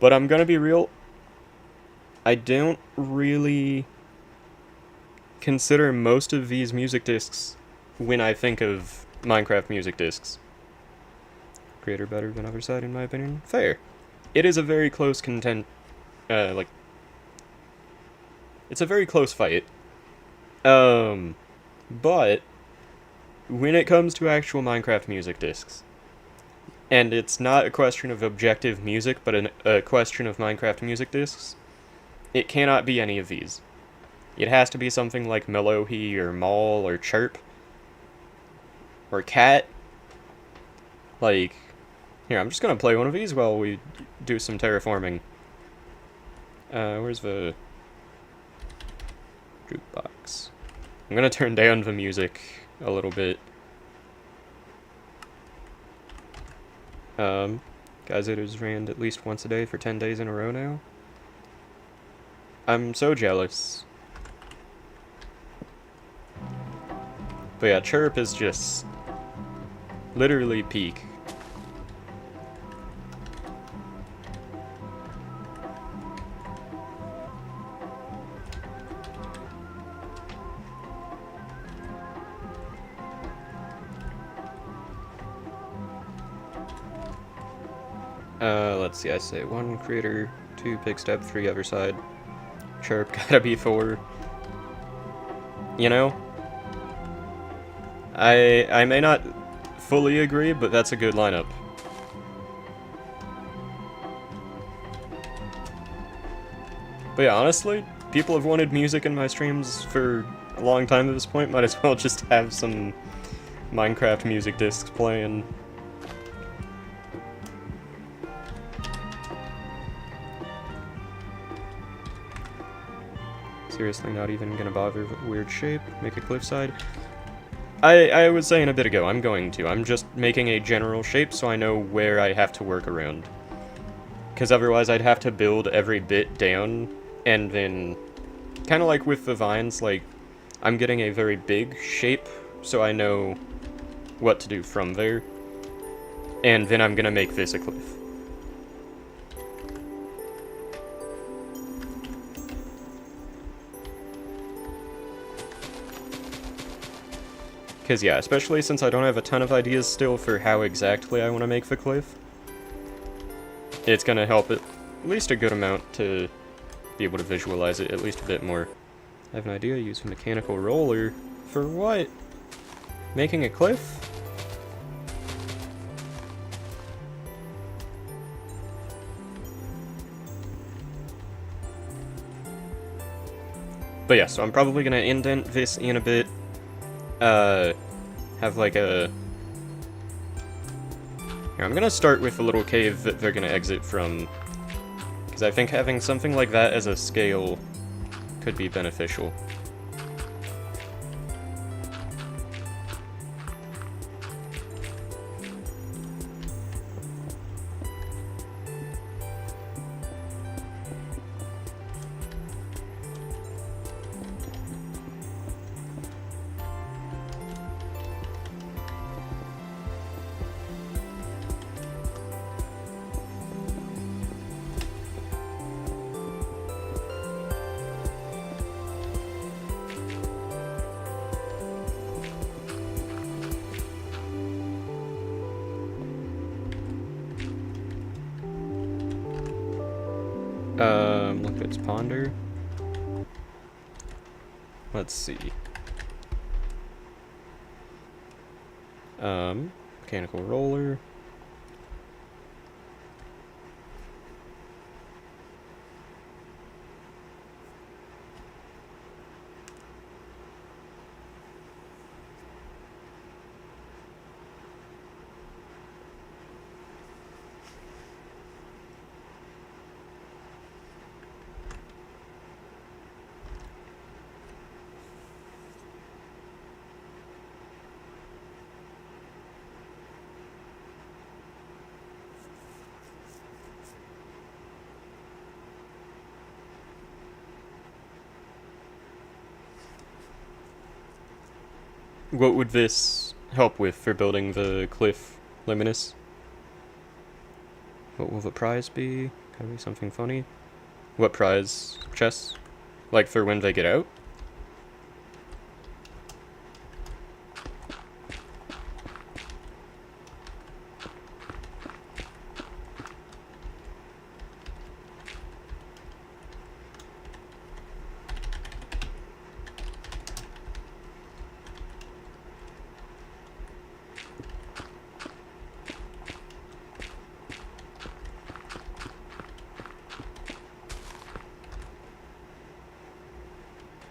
But I'm gonna be real. I don't really consider most of these music discs when I think of Minecraft music discs. Creator better than Otherside, in my opinion. Fair. It is a very close like, it's a very close fight. But when it comes to actual Minecraft music discs, and it's not a question of objective music, but a question of Minecraft music discs, it cannot be any of these. It has to be something like Melohi or Maul or Chirp or Cat. Like, here, I'm just gonna play one of these while we do some terraforming. Where's the jukebox? I'm gonna turn down the music a little bit. Guys, it has rained at least once a day for 10 days in a row now. I'm so jealous. But yeah, Chirp is just literally peak. Let's see, I say 1 creator, 2 pick step, 3 other side. Chirp gotta be 4. You know? I may not fully agree, but that's a good lineup. But yeah, honestly, people have wanted music in my streams for a long time at this point. Might as well just have some Minecraft music discs playing. Seriously, not even gonna bother with weird shape. Make a cliffside. I was saying a bit ago, I'm going to. I'm just making a general shape so I know where I have to work around. Because otherwise I'd have to build every bit down, and then... kind of like with the vines, like, I'm getting a very big shape, so I know what to do from there. And then I'm gonna make this a cliff. Because yeah, especially since I don't have a ton of ideas still for how exactly I want to make the cliff, it's going to help at least a good amount to be able to visualize it at least a bit more. I have an idea, use a mechanical roller. For what? Making a cliff? But yeah, so I'm probably going to indent this in a bit. Have like a... Here, I'm gonna start with a little cave that they're gonna exit from, because I think having something like that as a scale could be beneficial. Look, it's Ponder. Let's see. Mechanical roller. What would this help with for building the cliff, Luminous? What will the prize be? Gotta be something funny. What prize? Chests? Like for when they get out?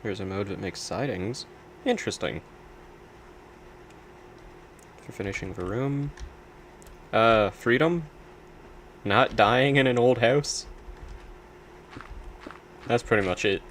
There's a mode that makes sidings. Interesting. For finishing the room. Freedom? Not dying in an old house? That's pretty much it.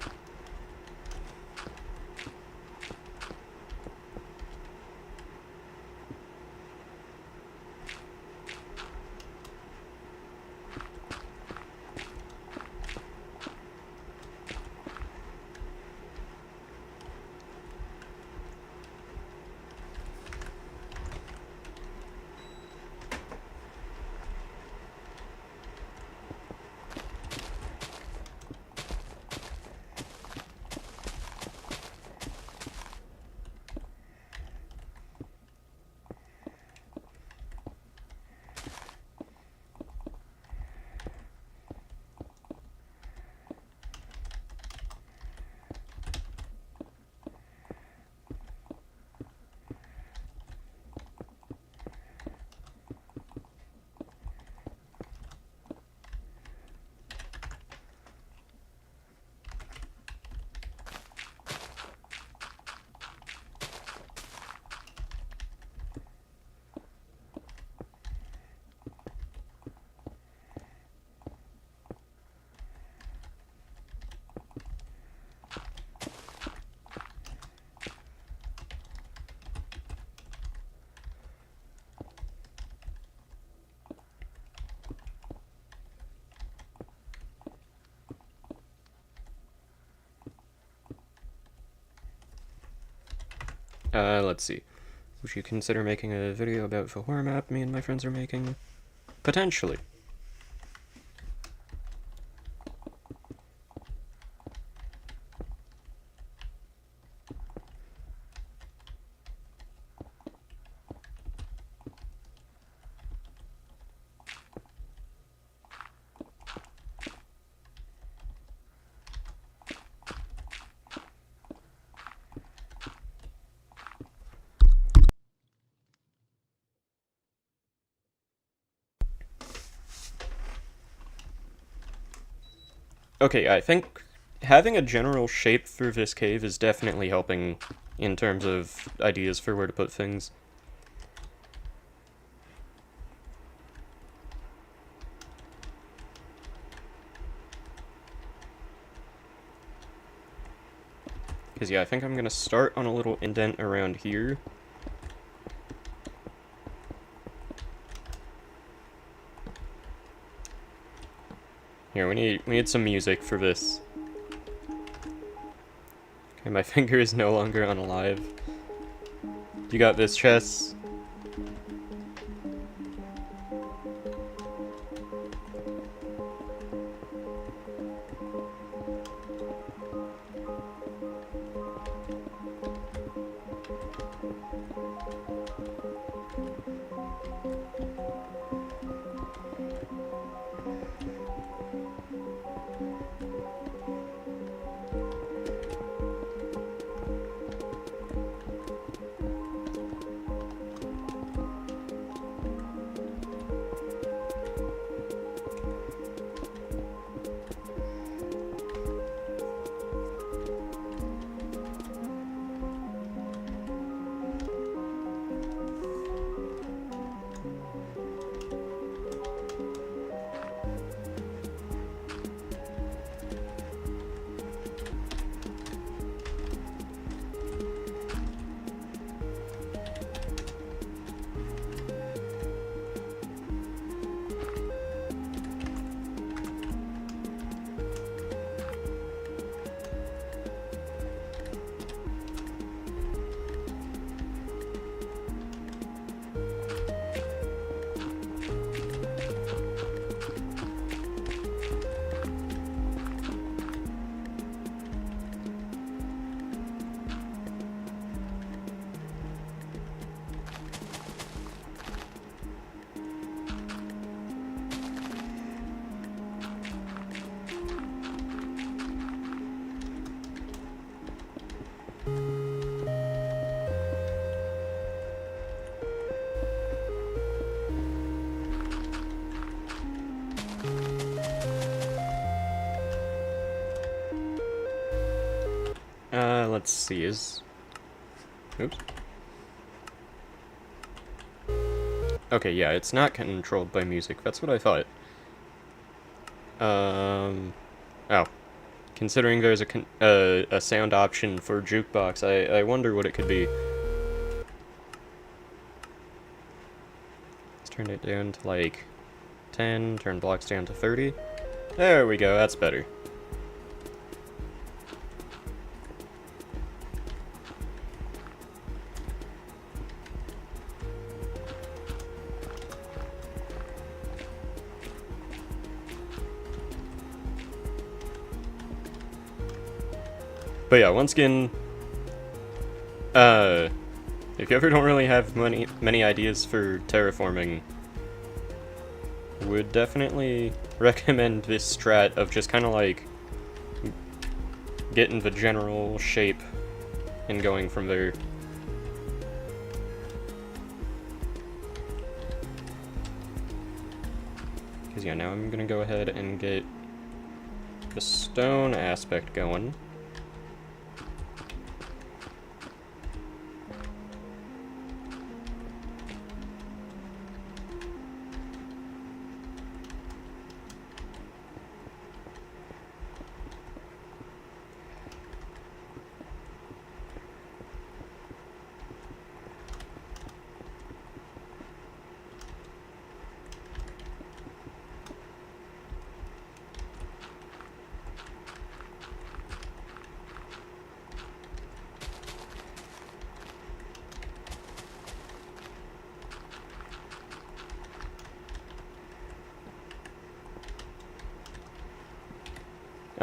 Let's see. Would you consider making a video about the horror map me and my friends are making? Potentially. Okay, I think having a general shape through this cave is definitely helping in terms of ideas for where to put things. Because yeah, I think I'm gonna start on a little indent around here. Here, we need some music for this. Okay, my finger is no longer unalive. You got this, Chess. let's see, is... Oops. Okay, yeah, it's not controlled by music. That's what I thought. Oh. Considering there's a sound option for jukebox, I wonder what it could be. Let's turn it down to, like, 10, turn blocks down to 30. There we go, that's better. But yeah, once again, if you ever don't really have many ideas for terraforming, would definitely recommend this strat of just kind of like getting the general shape and going from there. Because yeah, now I'm gonna go ahead and get the stone aspect going.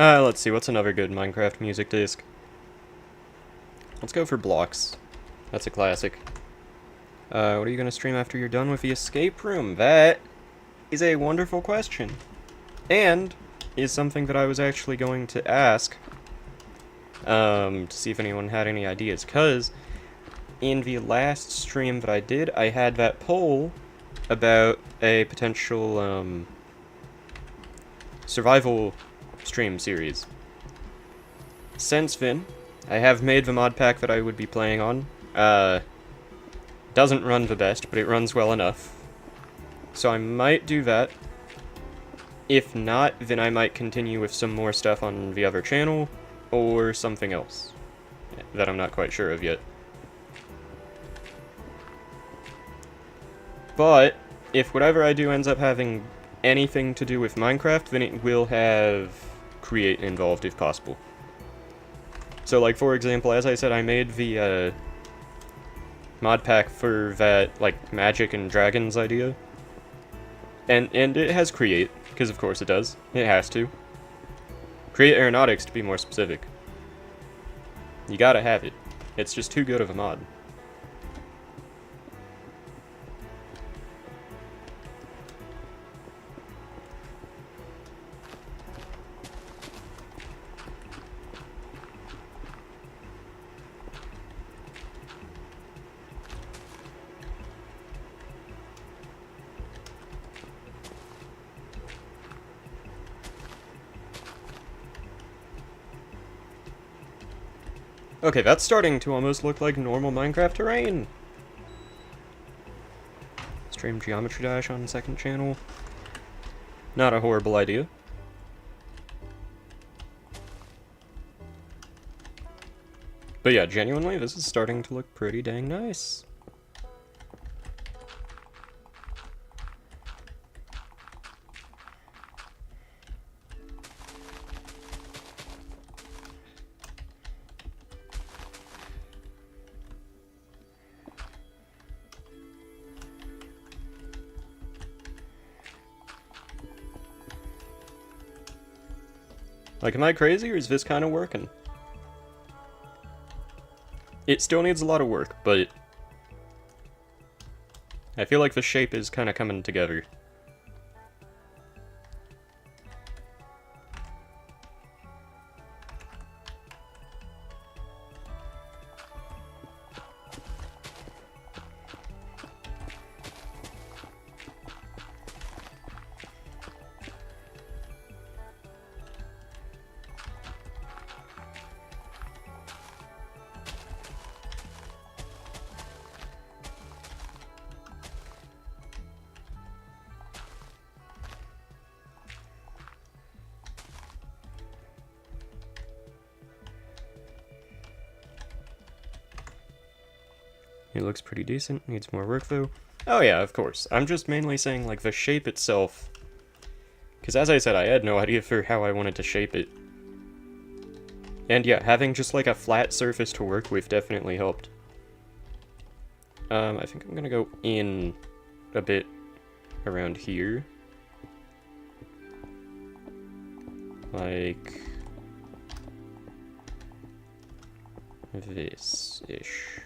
Let's see, what's another good Minecraft music disc? Let's go for Blocks. That's a classic. What are you gonna stream after you're done with the escape room? That is a wonderful question. And is something that I was actually going to ask, to see if anyone had any ideas. Because in the last stream that I did, I had that poll about a potential, survival stream series. Since then, I have made the mod pack that I would be playing on. Doesn't run the best, but it runs well enough. So I might do that. If not, then I might continue with some more stuff on the other channel, or something else that I'm not quite sure of yet. But if whatever I do ends up having anything to do with Minecraft, then it will have Create involved if possible. So, like, for example, as I said, I made the mod pack for that, like, magic and dragons idea. And it has Create, because of course it does. It has to. Create Aeronautics, to be more specific. You gotta have it. It's just too good of a mod. Okay, that's starting to almost look like normal Minecraft terrain. Stream Geometry Dash on second channel. Not a horrible idea. But yeah, genuinely, this is starting to look pretty dang nice. Like, am I crazy, or is this kind of working? It still needs a lot of work, but I feel like the shape is kind of coming together. It looks pretty decent, needs more work though. Oh yeah, of course. I'm just mainly saying, like, the shape itself. Because as I said, I had no idea for how I wanted to shape it. And yeah, having just, like, a flat surface to work with definitely helped. I think I'm gonna go in a bit around here. Like this-ish.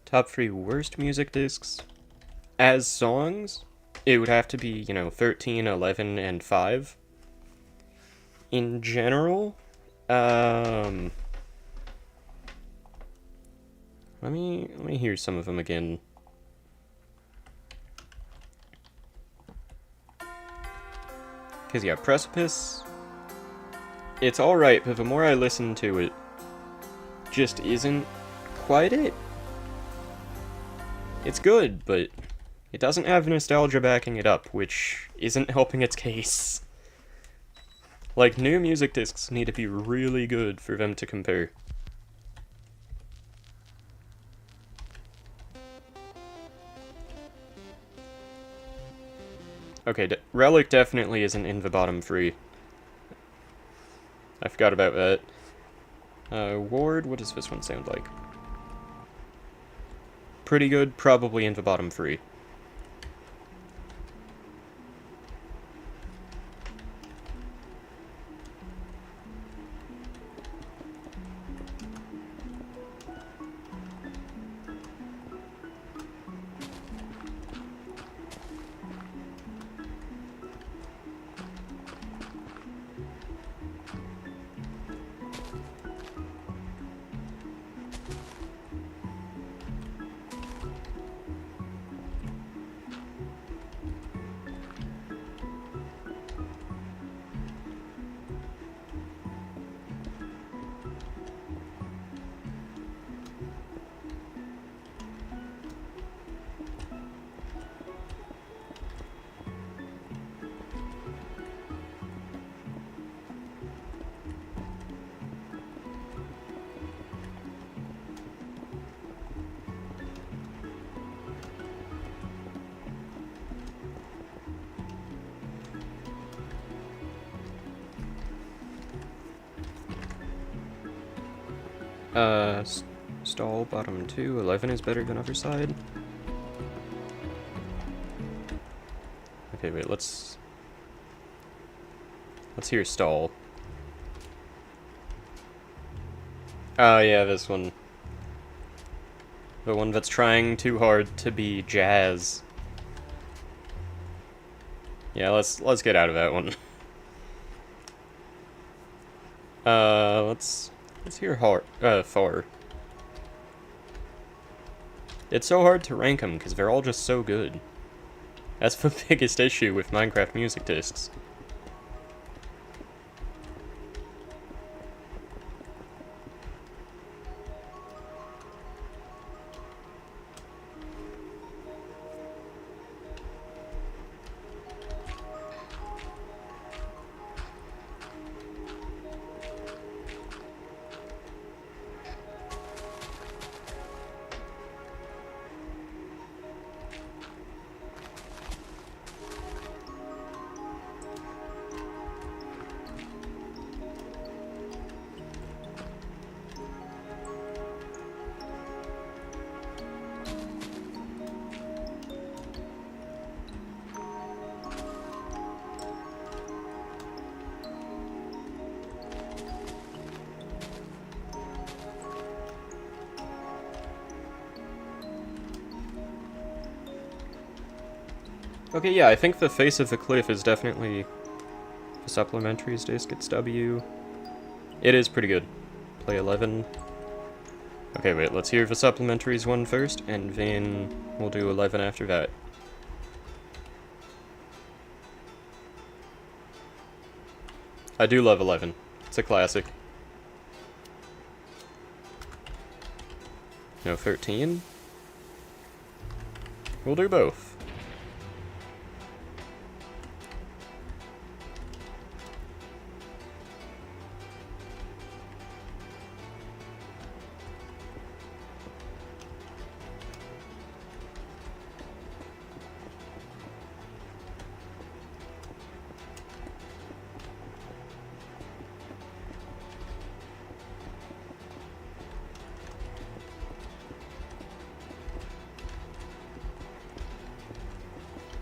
Top 3 worst music discs. As songs, it would have to be, 13, 11, and 5. In general, let me hear some of them again. Because, yeah, Precipice, it's alright, but the more I listen to it, just isn't quite it. It's good, but it doesn't have nostalgia backing it up, which isn't helping its case. Like, new music discs need to be really good for them to compare. Okay, Relic definitely isn't in the bottom 3. I forgot about that. Ward, what does this one sound like? Pretty good, probably in the bottom 3. Stall bottom 2. 11 is better than other side. Okay, wait, let's hear stall. Oh, yeah, this one. The one that's trying too hard to be jazz. Yeah, let's get out of that one. Let's hear Thor. It's so hard to rank them because they're all just so good. That's the biggest issue with Minecraft music discs. Okay, yeah, I think the face of the cliff is definitely the supplementaries disc. It's W. It is pretty good. Play 11. Okay, wait, let's hear the supplementaries one first, and then we'll do 11 after that. I do love 11. It's a classic. No, 13? We'll do both.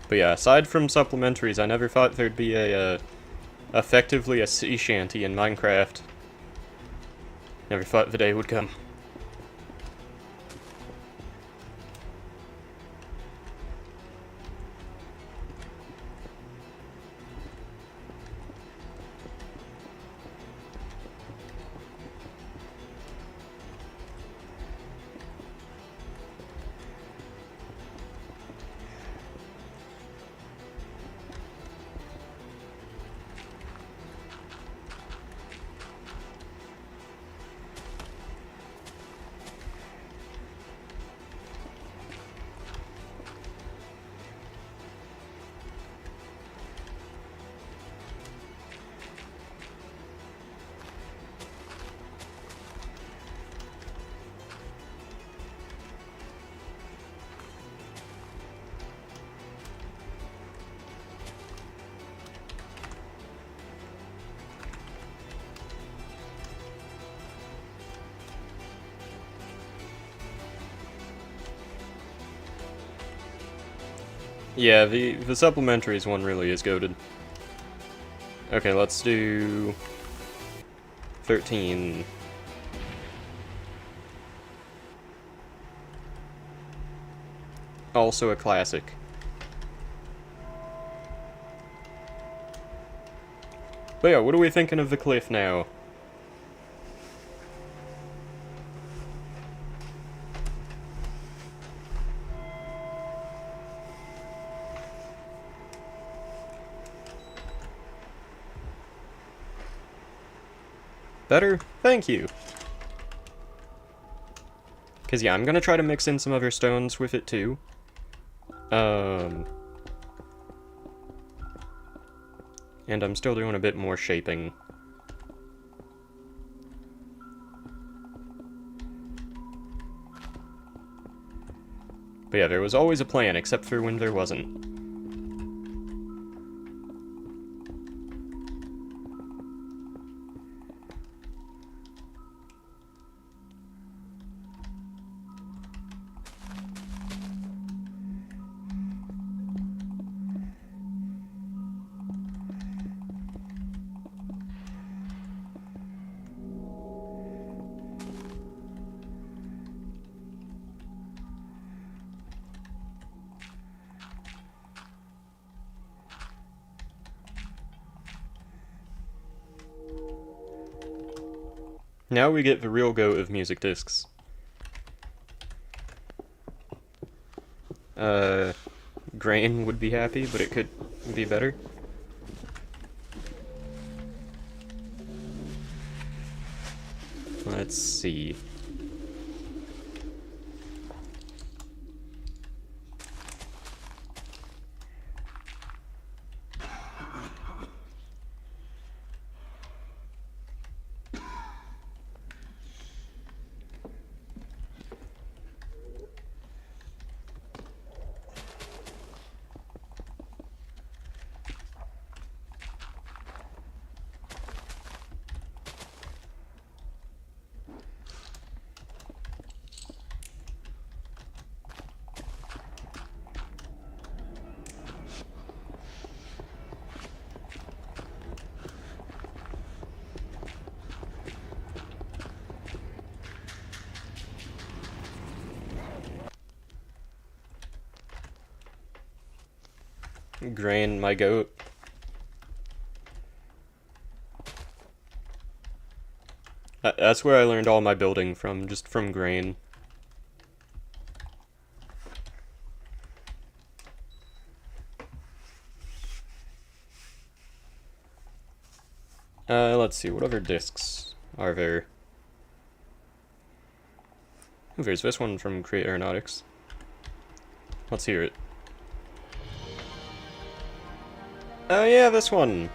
But yeah, aside from supplementaries, I never thought there'd be effectively a sea shanty in Minecraft. Never thought the day would come. Yeah, the supplementaries one really is goated. Okay, let's do 13. Also a classic. But yeah, what are we thinking of the cliff now? Better? Thank you. Because yeah, I'm gonna try to mix in some other stones with it too. And I'm still doing a bit more shaping. But yeah, there was always a plan, except for when there wasn't. Now we get the real go of music discs. Grain would be happy, but it could be better. Let's see. Grain, my goat. That's where I learned all my building from, just from Grain. Let's see, what other discs are there? Ooh, there's this one from Create Aeronautics. Let's hear it. Oh yeah, this one!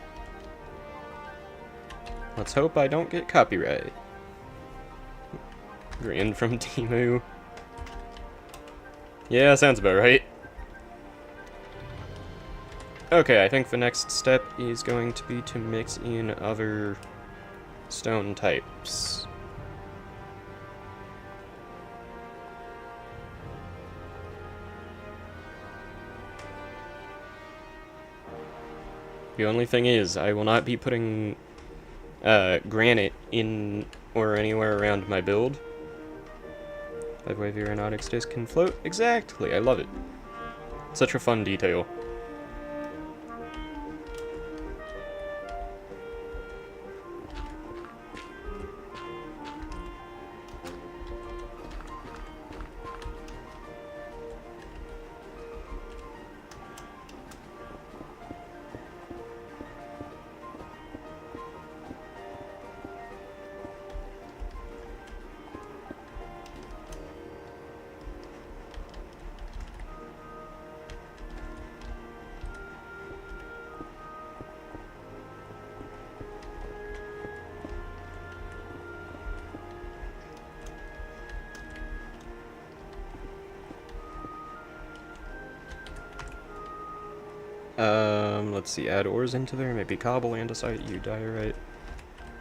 Let's hope I don't get copyright. Grain from Temu. Yeah, sounds about right. Okay, I think the next step is going to be to mix in other stone types. The only thing is, I will not be putting granite in or anywhere around my build. That way the aeronautics disc can float. Exactly, I love it. Such a fun detail. Let's see, add ores into there, maybe cobble, andesite, diorite.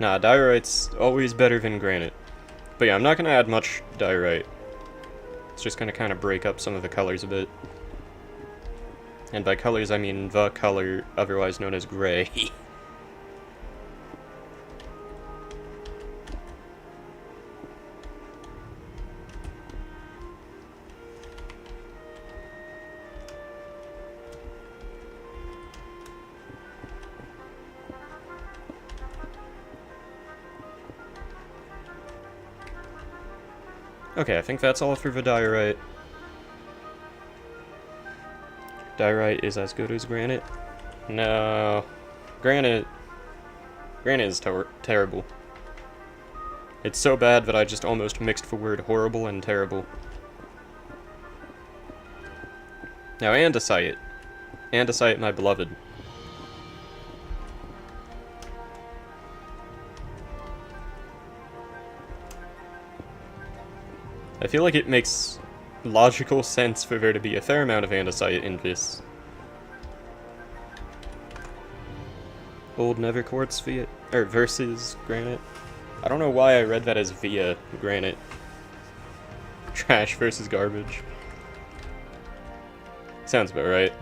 Nah, diorite's always better than granite. But yeah, I'm not gonna add much diorite. It's just gonna kind of break up some of the colors a bit. And by colors, I mean the color otherwise known as gray. Okay, I think that's all for the diorite. Diorite is as good as granite. No. Granite is terrible. It's so bad that I just almost mixed the word horrible and terrible. Now andesite. Andesite, my beloved. I feel like it makes logical sense for there to be a fair amount of andesite in this. Old Nether Quartz versus granite. I don't know why I read that as via granite. Trash versus garbage. Sounds about right.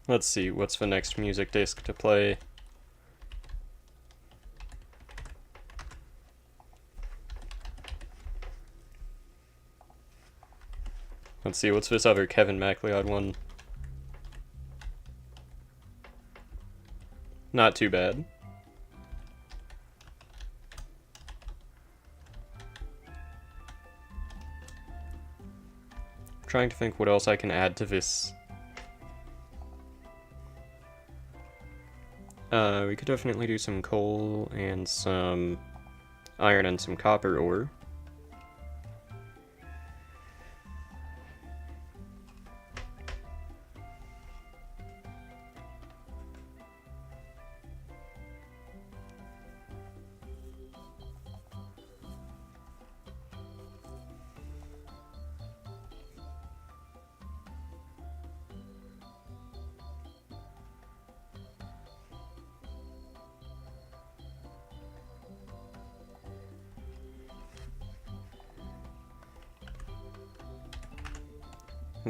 Let's see, what's the next music disc to play? Let's see, what's this other Kevin MacLeod one? Not too bad. Trying to think what else I can add to this. We could definitely do some coal and some iron and some copper ore.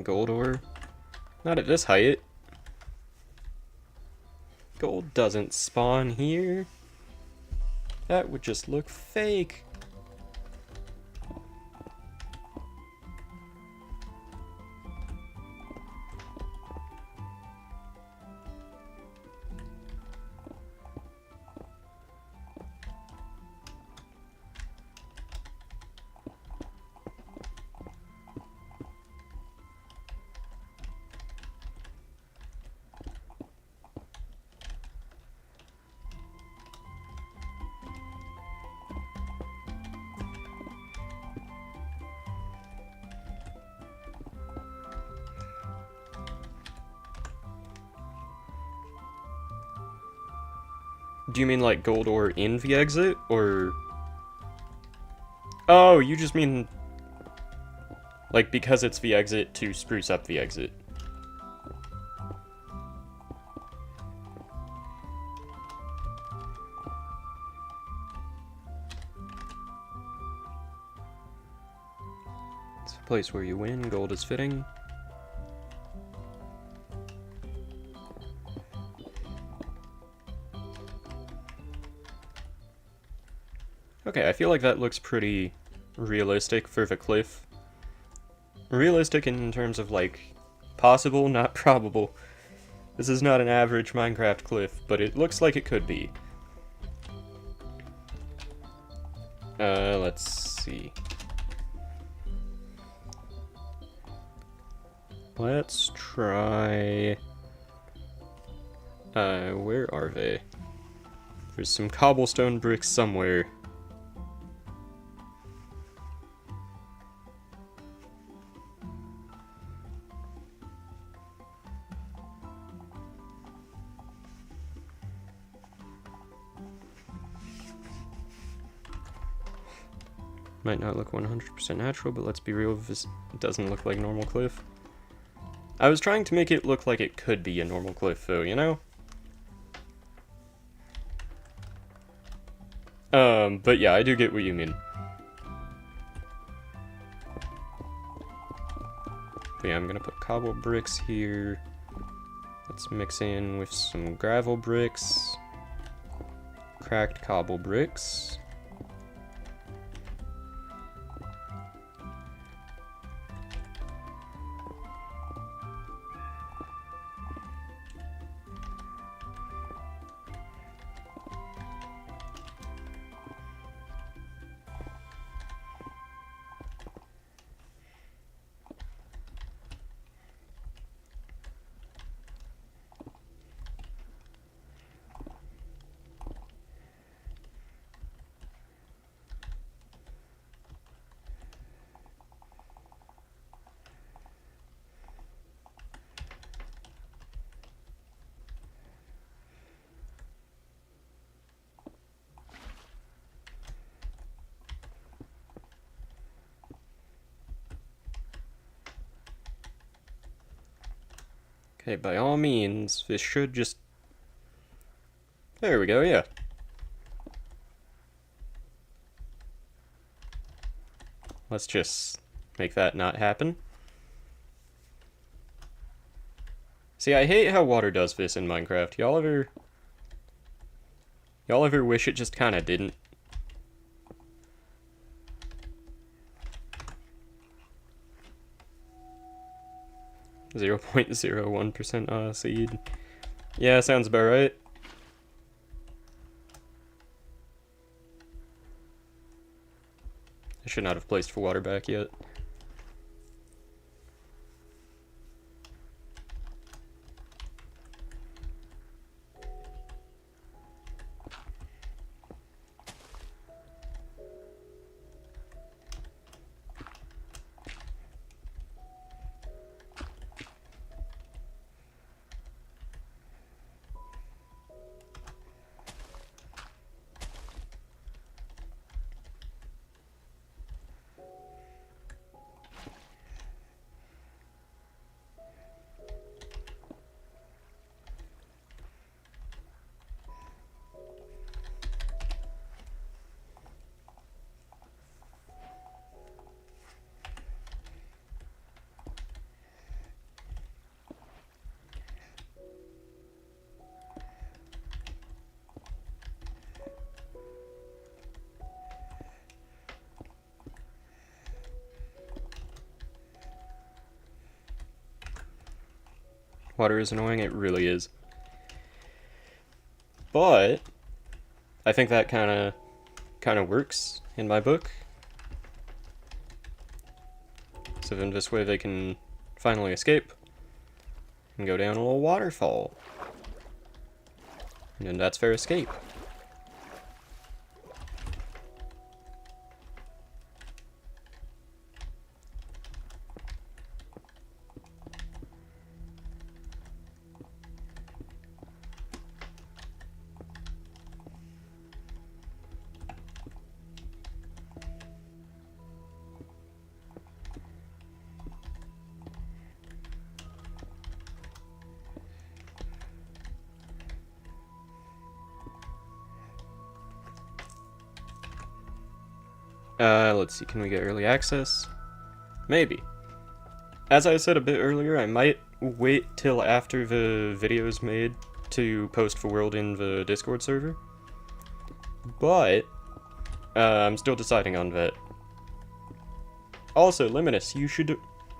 Gold ore? Not at this height. Gold doesn't spawn here. That would just look fake. Do you mean like gold ore in the exit, or... Oh, you just mean... like because it's the exit to spruce up the exit. It's a place where you win, gold is fitting. Okay, I feel like that looks pretty realistic for the cliff. Realistic in terms of, like, possible, not probable. This is not an average Minecraft cliff, but it looks like it could be. Let's see. Let's try... where are they? There's some cobblestone bricks somewhere. Might not look 100% natural, but let's be real, this doesn't look like normal cliff. I was trying to make it look like it could be a normal cliff, though, you know? But yeah, I do get what you mean. But yeah, I'm gonna put cobble bricks here. Let's mix in with some gravel bricks. Cracked cobble bricks. Okay, by all means, this should just... There we go, yeah. Let's just make that not happen. See, I hate how water does this in Minecraft. Y'all ever wish it just kinda didn't? Zero 0.01% seed. Yeah, sounds about right. I should not have placed for water back yet. Water is annoying, it really is. But I think that kinda works in my book. So in this way they can finally escape and go down a little waterfall. And then that's their escape. Let's see, can we get early access? Maybe. As I said a bit earlier, I might wait till after the video is made to post for World in the Discord server. But, I'm still deciding on that. Also, Limitus, you should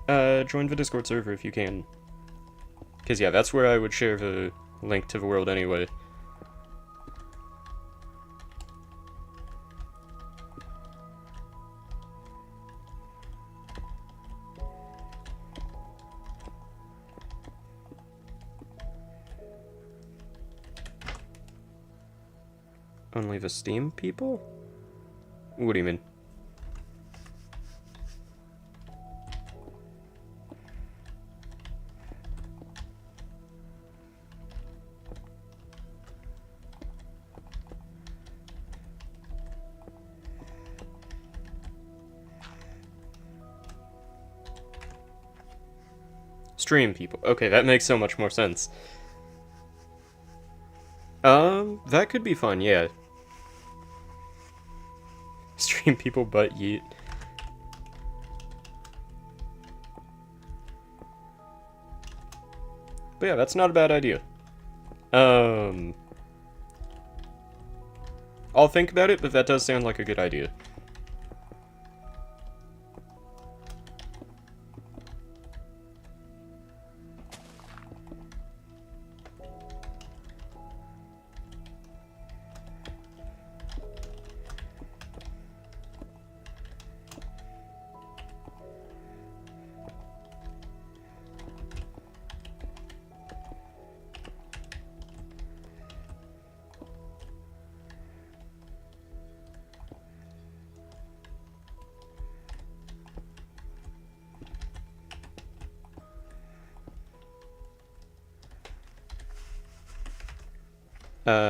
join the Discord server if you can. Because, yeah, that's where I would share the link to the world anyway. Only the Steam people? What do you mean? Stream people. Okay, that makes so much more sense. That could be fun, yeah. Stream people but yeet. But yeah, that's not a bad idea. I'll think about it, but that does sound like a good idea.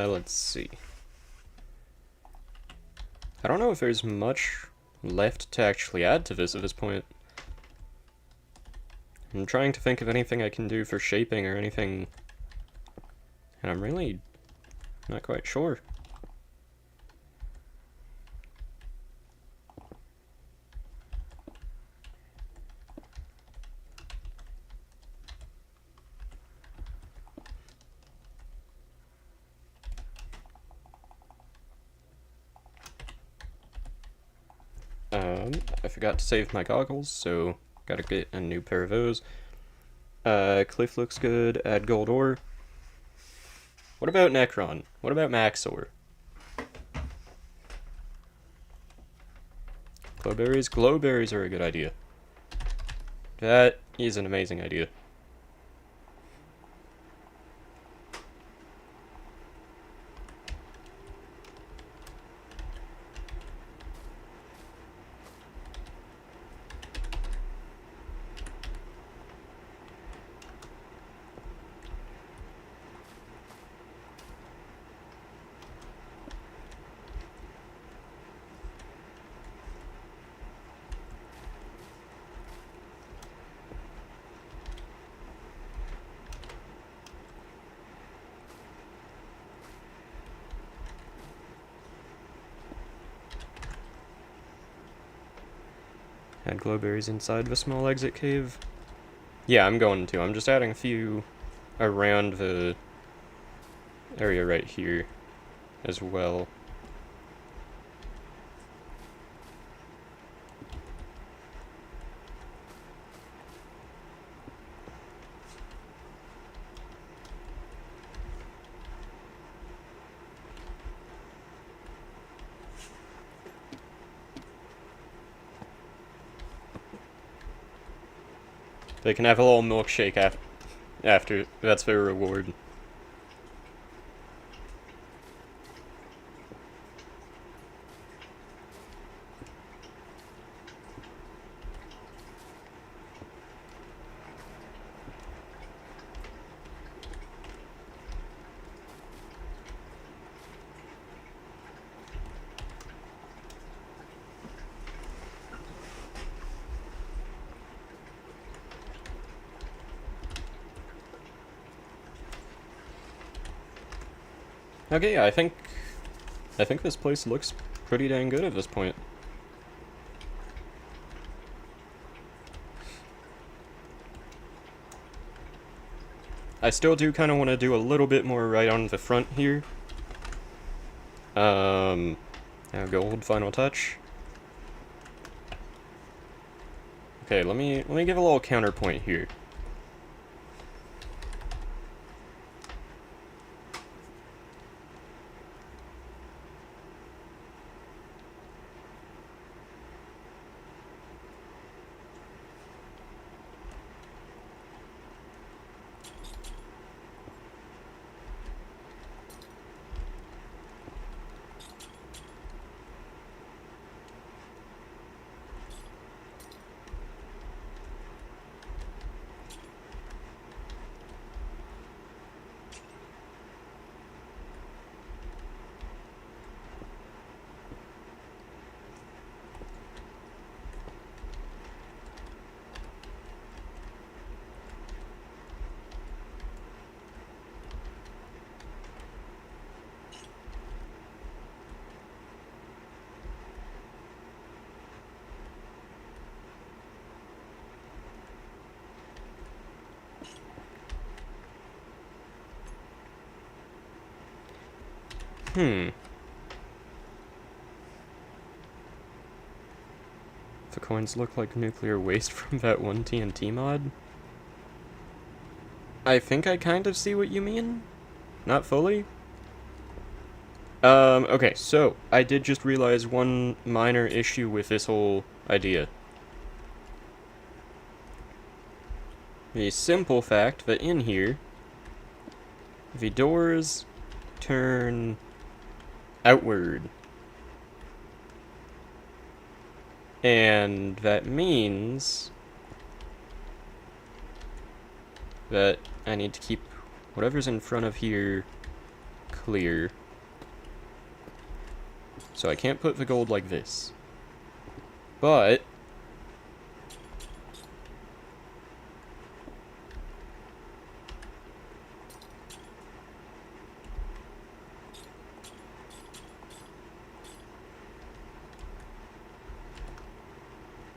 Let's see. I don't know if there's much left to actually add to this at this point. I'm trying to think of anything I can do for shaping or anything, and I'm really not quite sure. I forgot to save my goggles, so gotta get a new pair of those. Cliff looks good. Add gold ore. What about Necron? What about Maxor? Glowberries? Glowberries are a good idea. That is an amazing idea. Add glowberries inside the small exit cave. Yeah, I'm going to. I'm just adding a few around the area right here as well. They can have a little milkshake after. That's their reward. Okay, I think this place looks pretty dang good at this point. I still do kind of want to do a little bit more right on the front here. Now gold, final touch. Okay, let me give a little counterpoint here. The coins look like nuclear waste from that one TNT mod. I think I kind of see what you mean. Not fully. Okay, so I did just realize one minor issue with this whole idea. The simple fact that in here, the doors turn outward. And that means that I need to keep whatever's in front of here clear. So I can't put the gold like this. But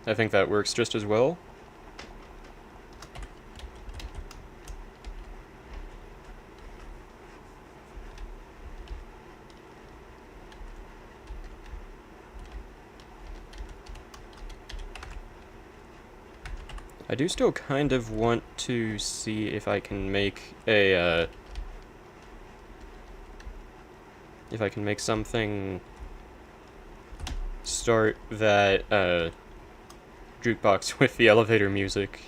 I think that works just as well. I do still kind of want to see if I can make a, if I can make something start that, jukebox with the elevator music.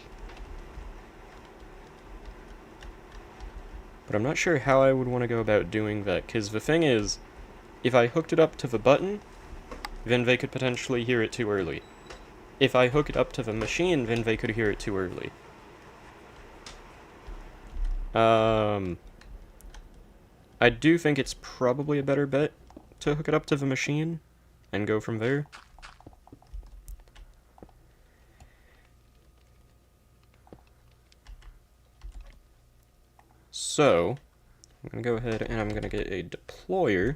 But I'm not sure how I would want to go about doing that, because the thing is, if I hooked it up to the button, then they could potentially hear it too early. If I hook it up to the machine, then they could hear it too early. I do think it's probably a better bet to hook it up to the machine and go from there. So, I'm going to go ahead and I'm going to get a deployer.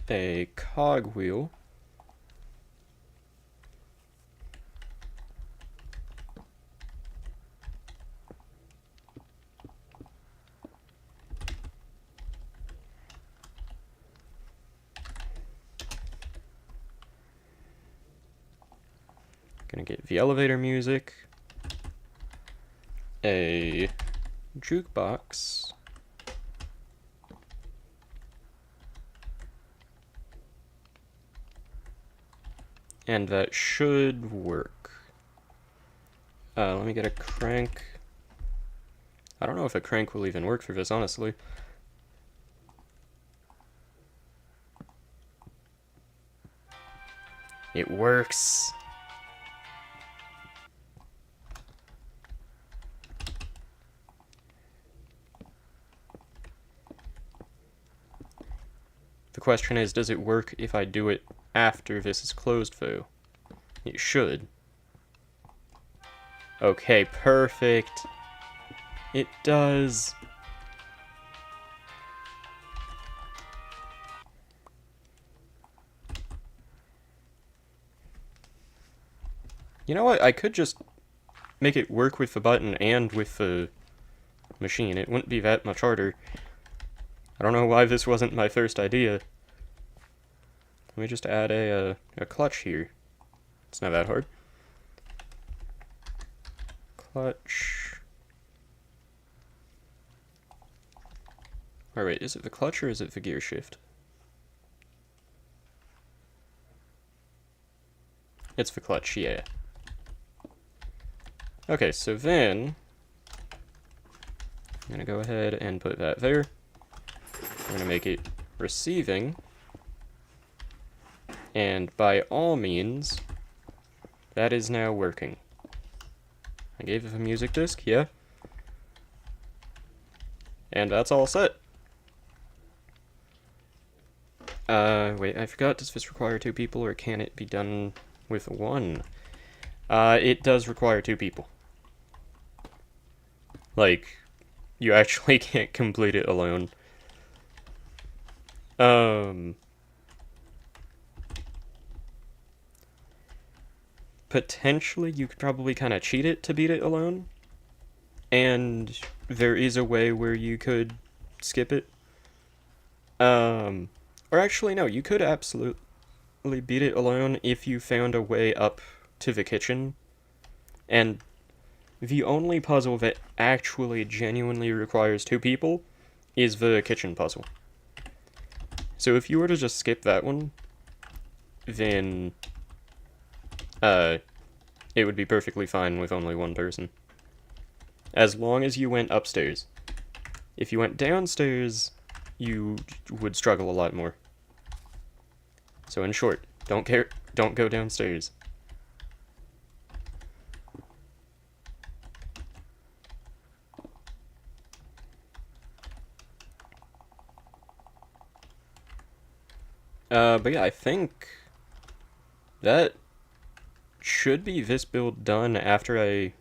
A cogwheel. Gonna get the elevator music. A jukebox. And that should work. Let me get a crank. I don't know if a crank will even work for this, honestly. It works. The question is, does it work if I do it after this is closed, though? It should. Okay, perfect. It does. You know what? I could just make it work with the button and with the machine. It wouldn't be that much harder. I don't know why this wasn't my first idea. Let me just add a clutch here. It's not that hard. Clutch. Or wait, is it the clutch or is it the gear shift? It's the clutch, yeah. Okay, so then I'm gonna go ahead and put that there. I'm gonna make it receiving. And by all means, that is now working. I gave it a music disc, yeah. And that's all set. Wait, I forgot, does this require 2 people or can it be done with 1? It does require 2 people. Like, you actually can't complete it alone. Potentially, you could probably kind of cheat it to beat it alone. And there is a way where you could skip it. Or actually, no, you could absolutely beat it alone if you found a way up to the kitchen. And the only puzzle that actually genuinely requires 2 people is the kitchen puzzle. So if you were to just skip that one, then it would be perfectly fine with only 1 person. As long as you went upstairs. If you went downstairs, you would struggle a lot more. So in short, don't go downstairs. But yeah, I think that should be this build done after I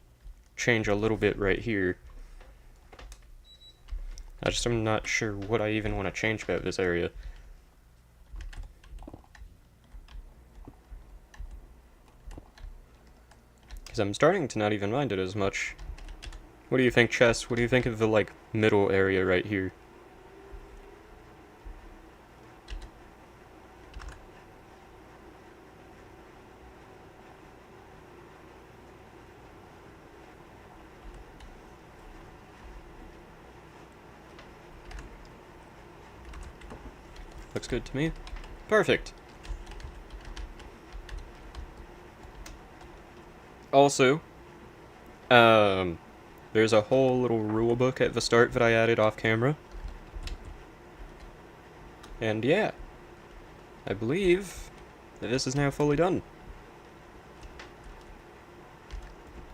change a little bit right here. I just am not sure what I even want to change about this area. Because I'm starting to not even mind it as much. What do you think, Chess? What do you think of the, like, middle area right here? Looks good to me. Perfect. Also, there's a whole little rule book at the start that I added off camera. And yeah, I believe that this is now fully done.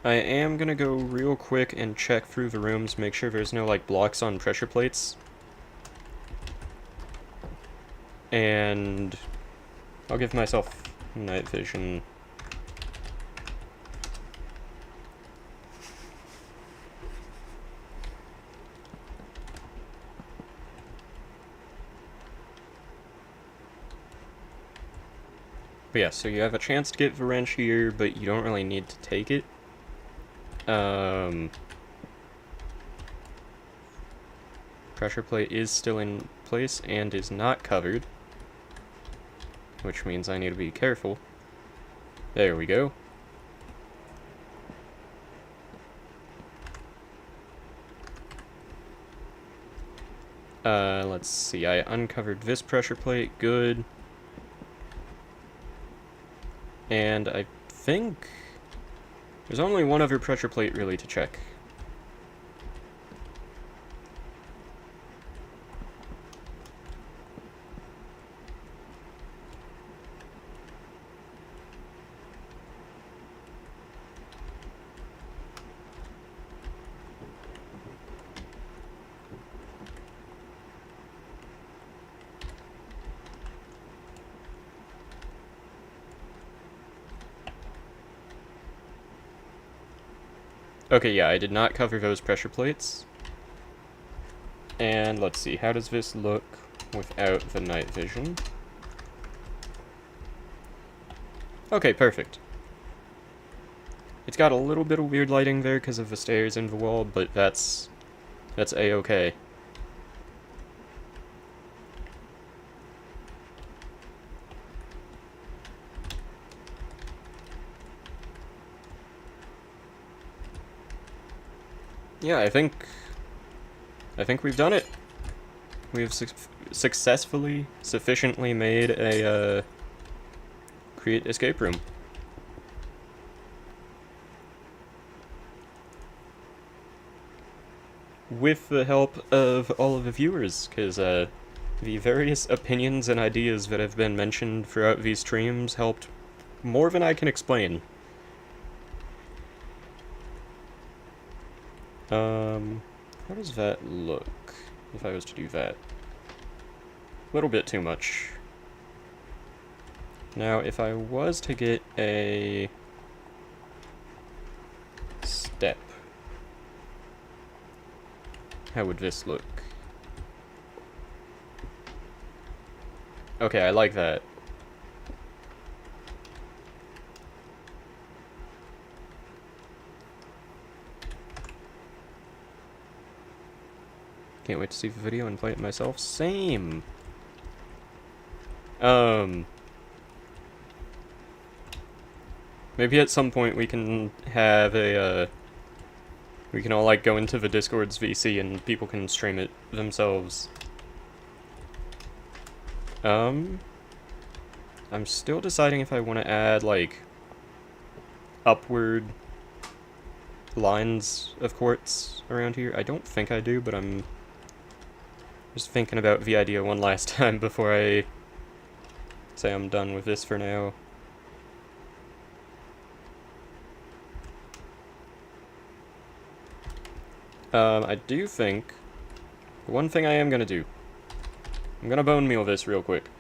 I am gonna go real quick and check through the rooms, make sure there's no, like, blocks on pressure plates. And I'll give myself night vision. But yeah, so you have a chance to get the wrench here, but you don't really need to take it. Pressure plate is still in place and is not covered, which means I need to be careful. There we go. Let's see, I uncovered this pressure plate, good. And I think there's only one other pressure plate really to check. Okay, yeah, I did not cover those pressure plates. And let's see, how does this look without the night vision? Okay, perfect. It's got a little bit of weird lighting there because of the stairs in the wall, but that's a-okay. Yeah, I think we've done it. We've successfully, sufficiently made a, create escape room. With the help of all of the viewers, because, the various opinions and ideas that have been mentioned throughout these streams helped more than I can explain. How does that look, if I was to do that? A little bit too much. Now, if I was to get a step, how would this look? Okay, I like that. Can't wait to see the video and play it myself. Same! Maybe at some point we can have a, we can all, like, go into the Discord's VC and people can stream it themselves. I'm still deciding if I want to add, like, upward lines of quartz around here. I don't think I do, but I'm just thinking about the idea one last time before I say I'm done with this for now. I do think one thing I am gonna do. I'm gonna bone meal this real quick.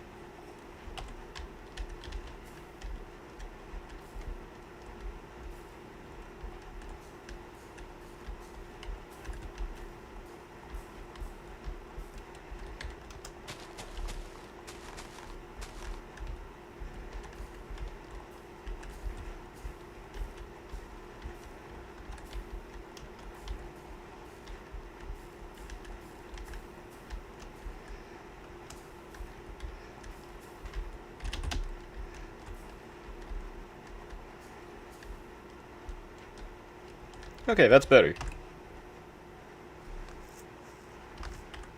Okay, that's better.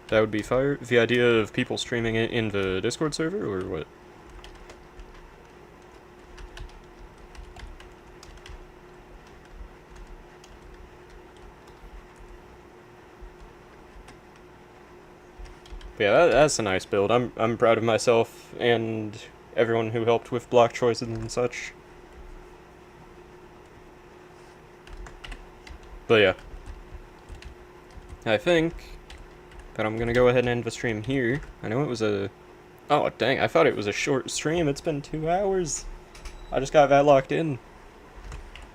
That would be fire. The idea of people streaming it in the Discord server, or what? But yeah, that's a nice build. I'm proud of myself and everyone who helped with block choices and such. But yeah, I think that I'm gonna go ahead and end the stream here. I know it was a... Oh, dang, I thought it was a short stream. It's been 2 hours. I just got that locked in.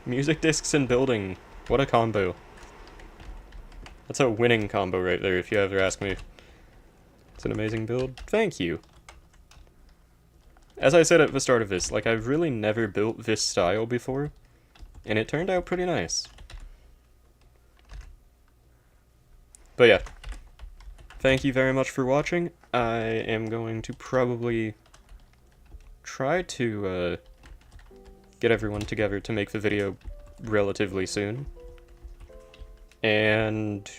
Music discs and building. What a combo. That's a winning combo right there, if you ever ask me. It's an amazing build. Thank you. As I said at the start of this, like, I've really never built this style before, and it turned out pretty nice. But yeah. Thank you very much for watching. I am going to probably try to get everyone together to make the video relatively soon. And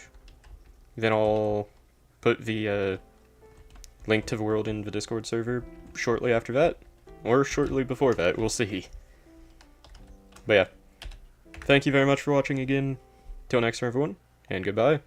then I'll put the link to the world in the Discord server shortly after that. Or shortly before that, we'll see. But yeah. Thank you very much for watching again. Till next time, everyone, and goodbye.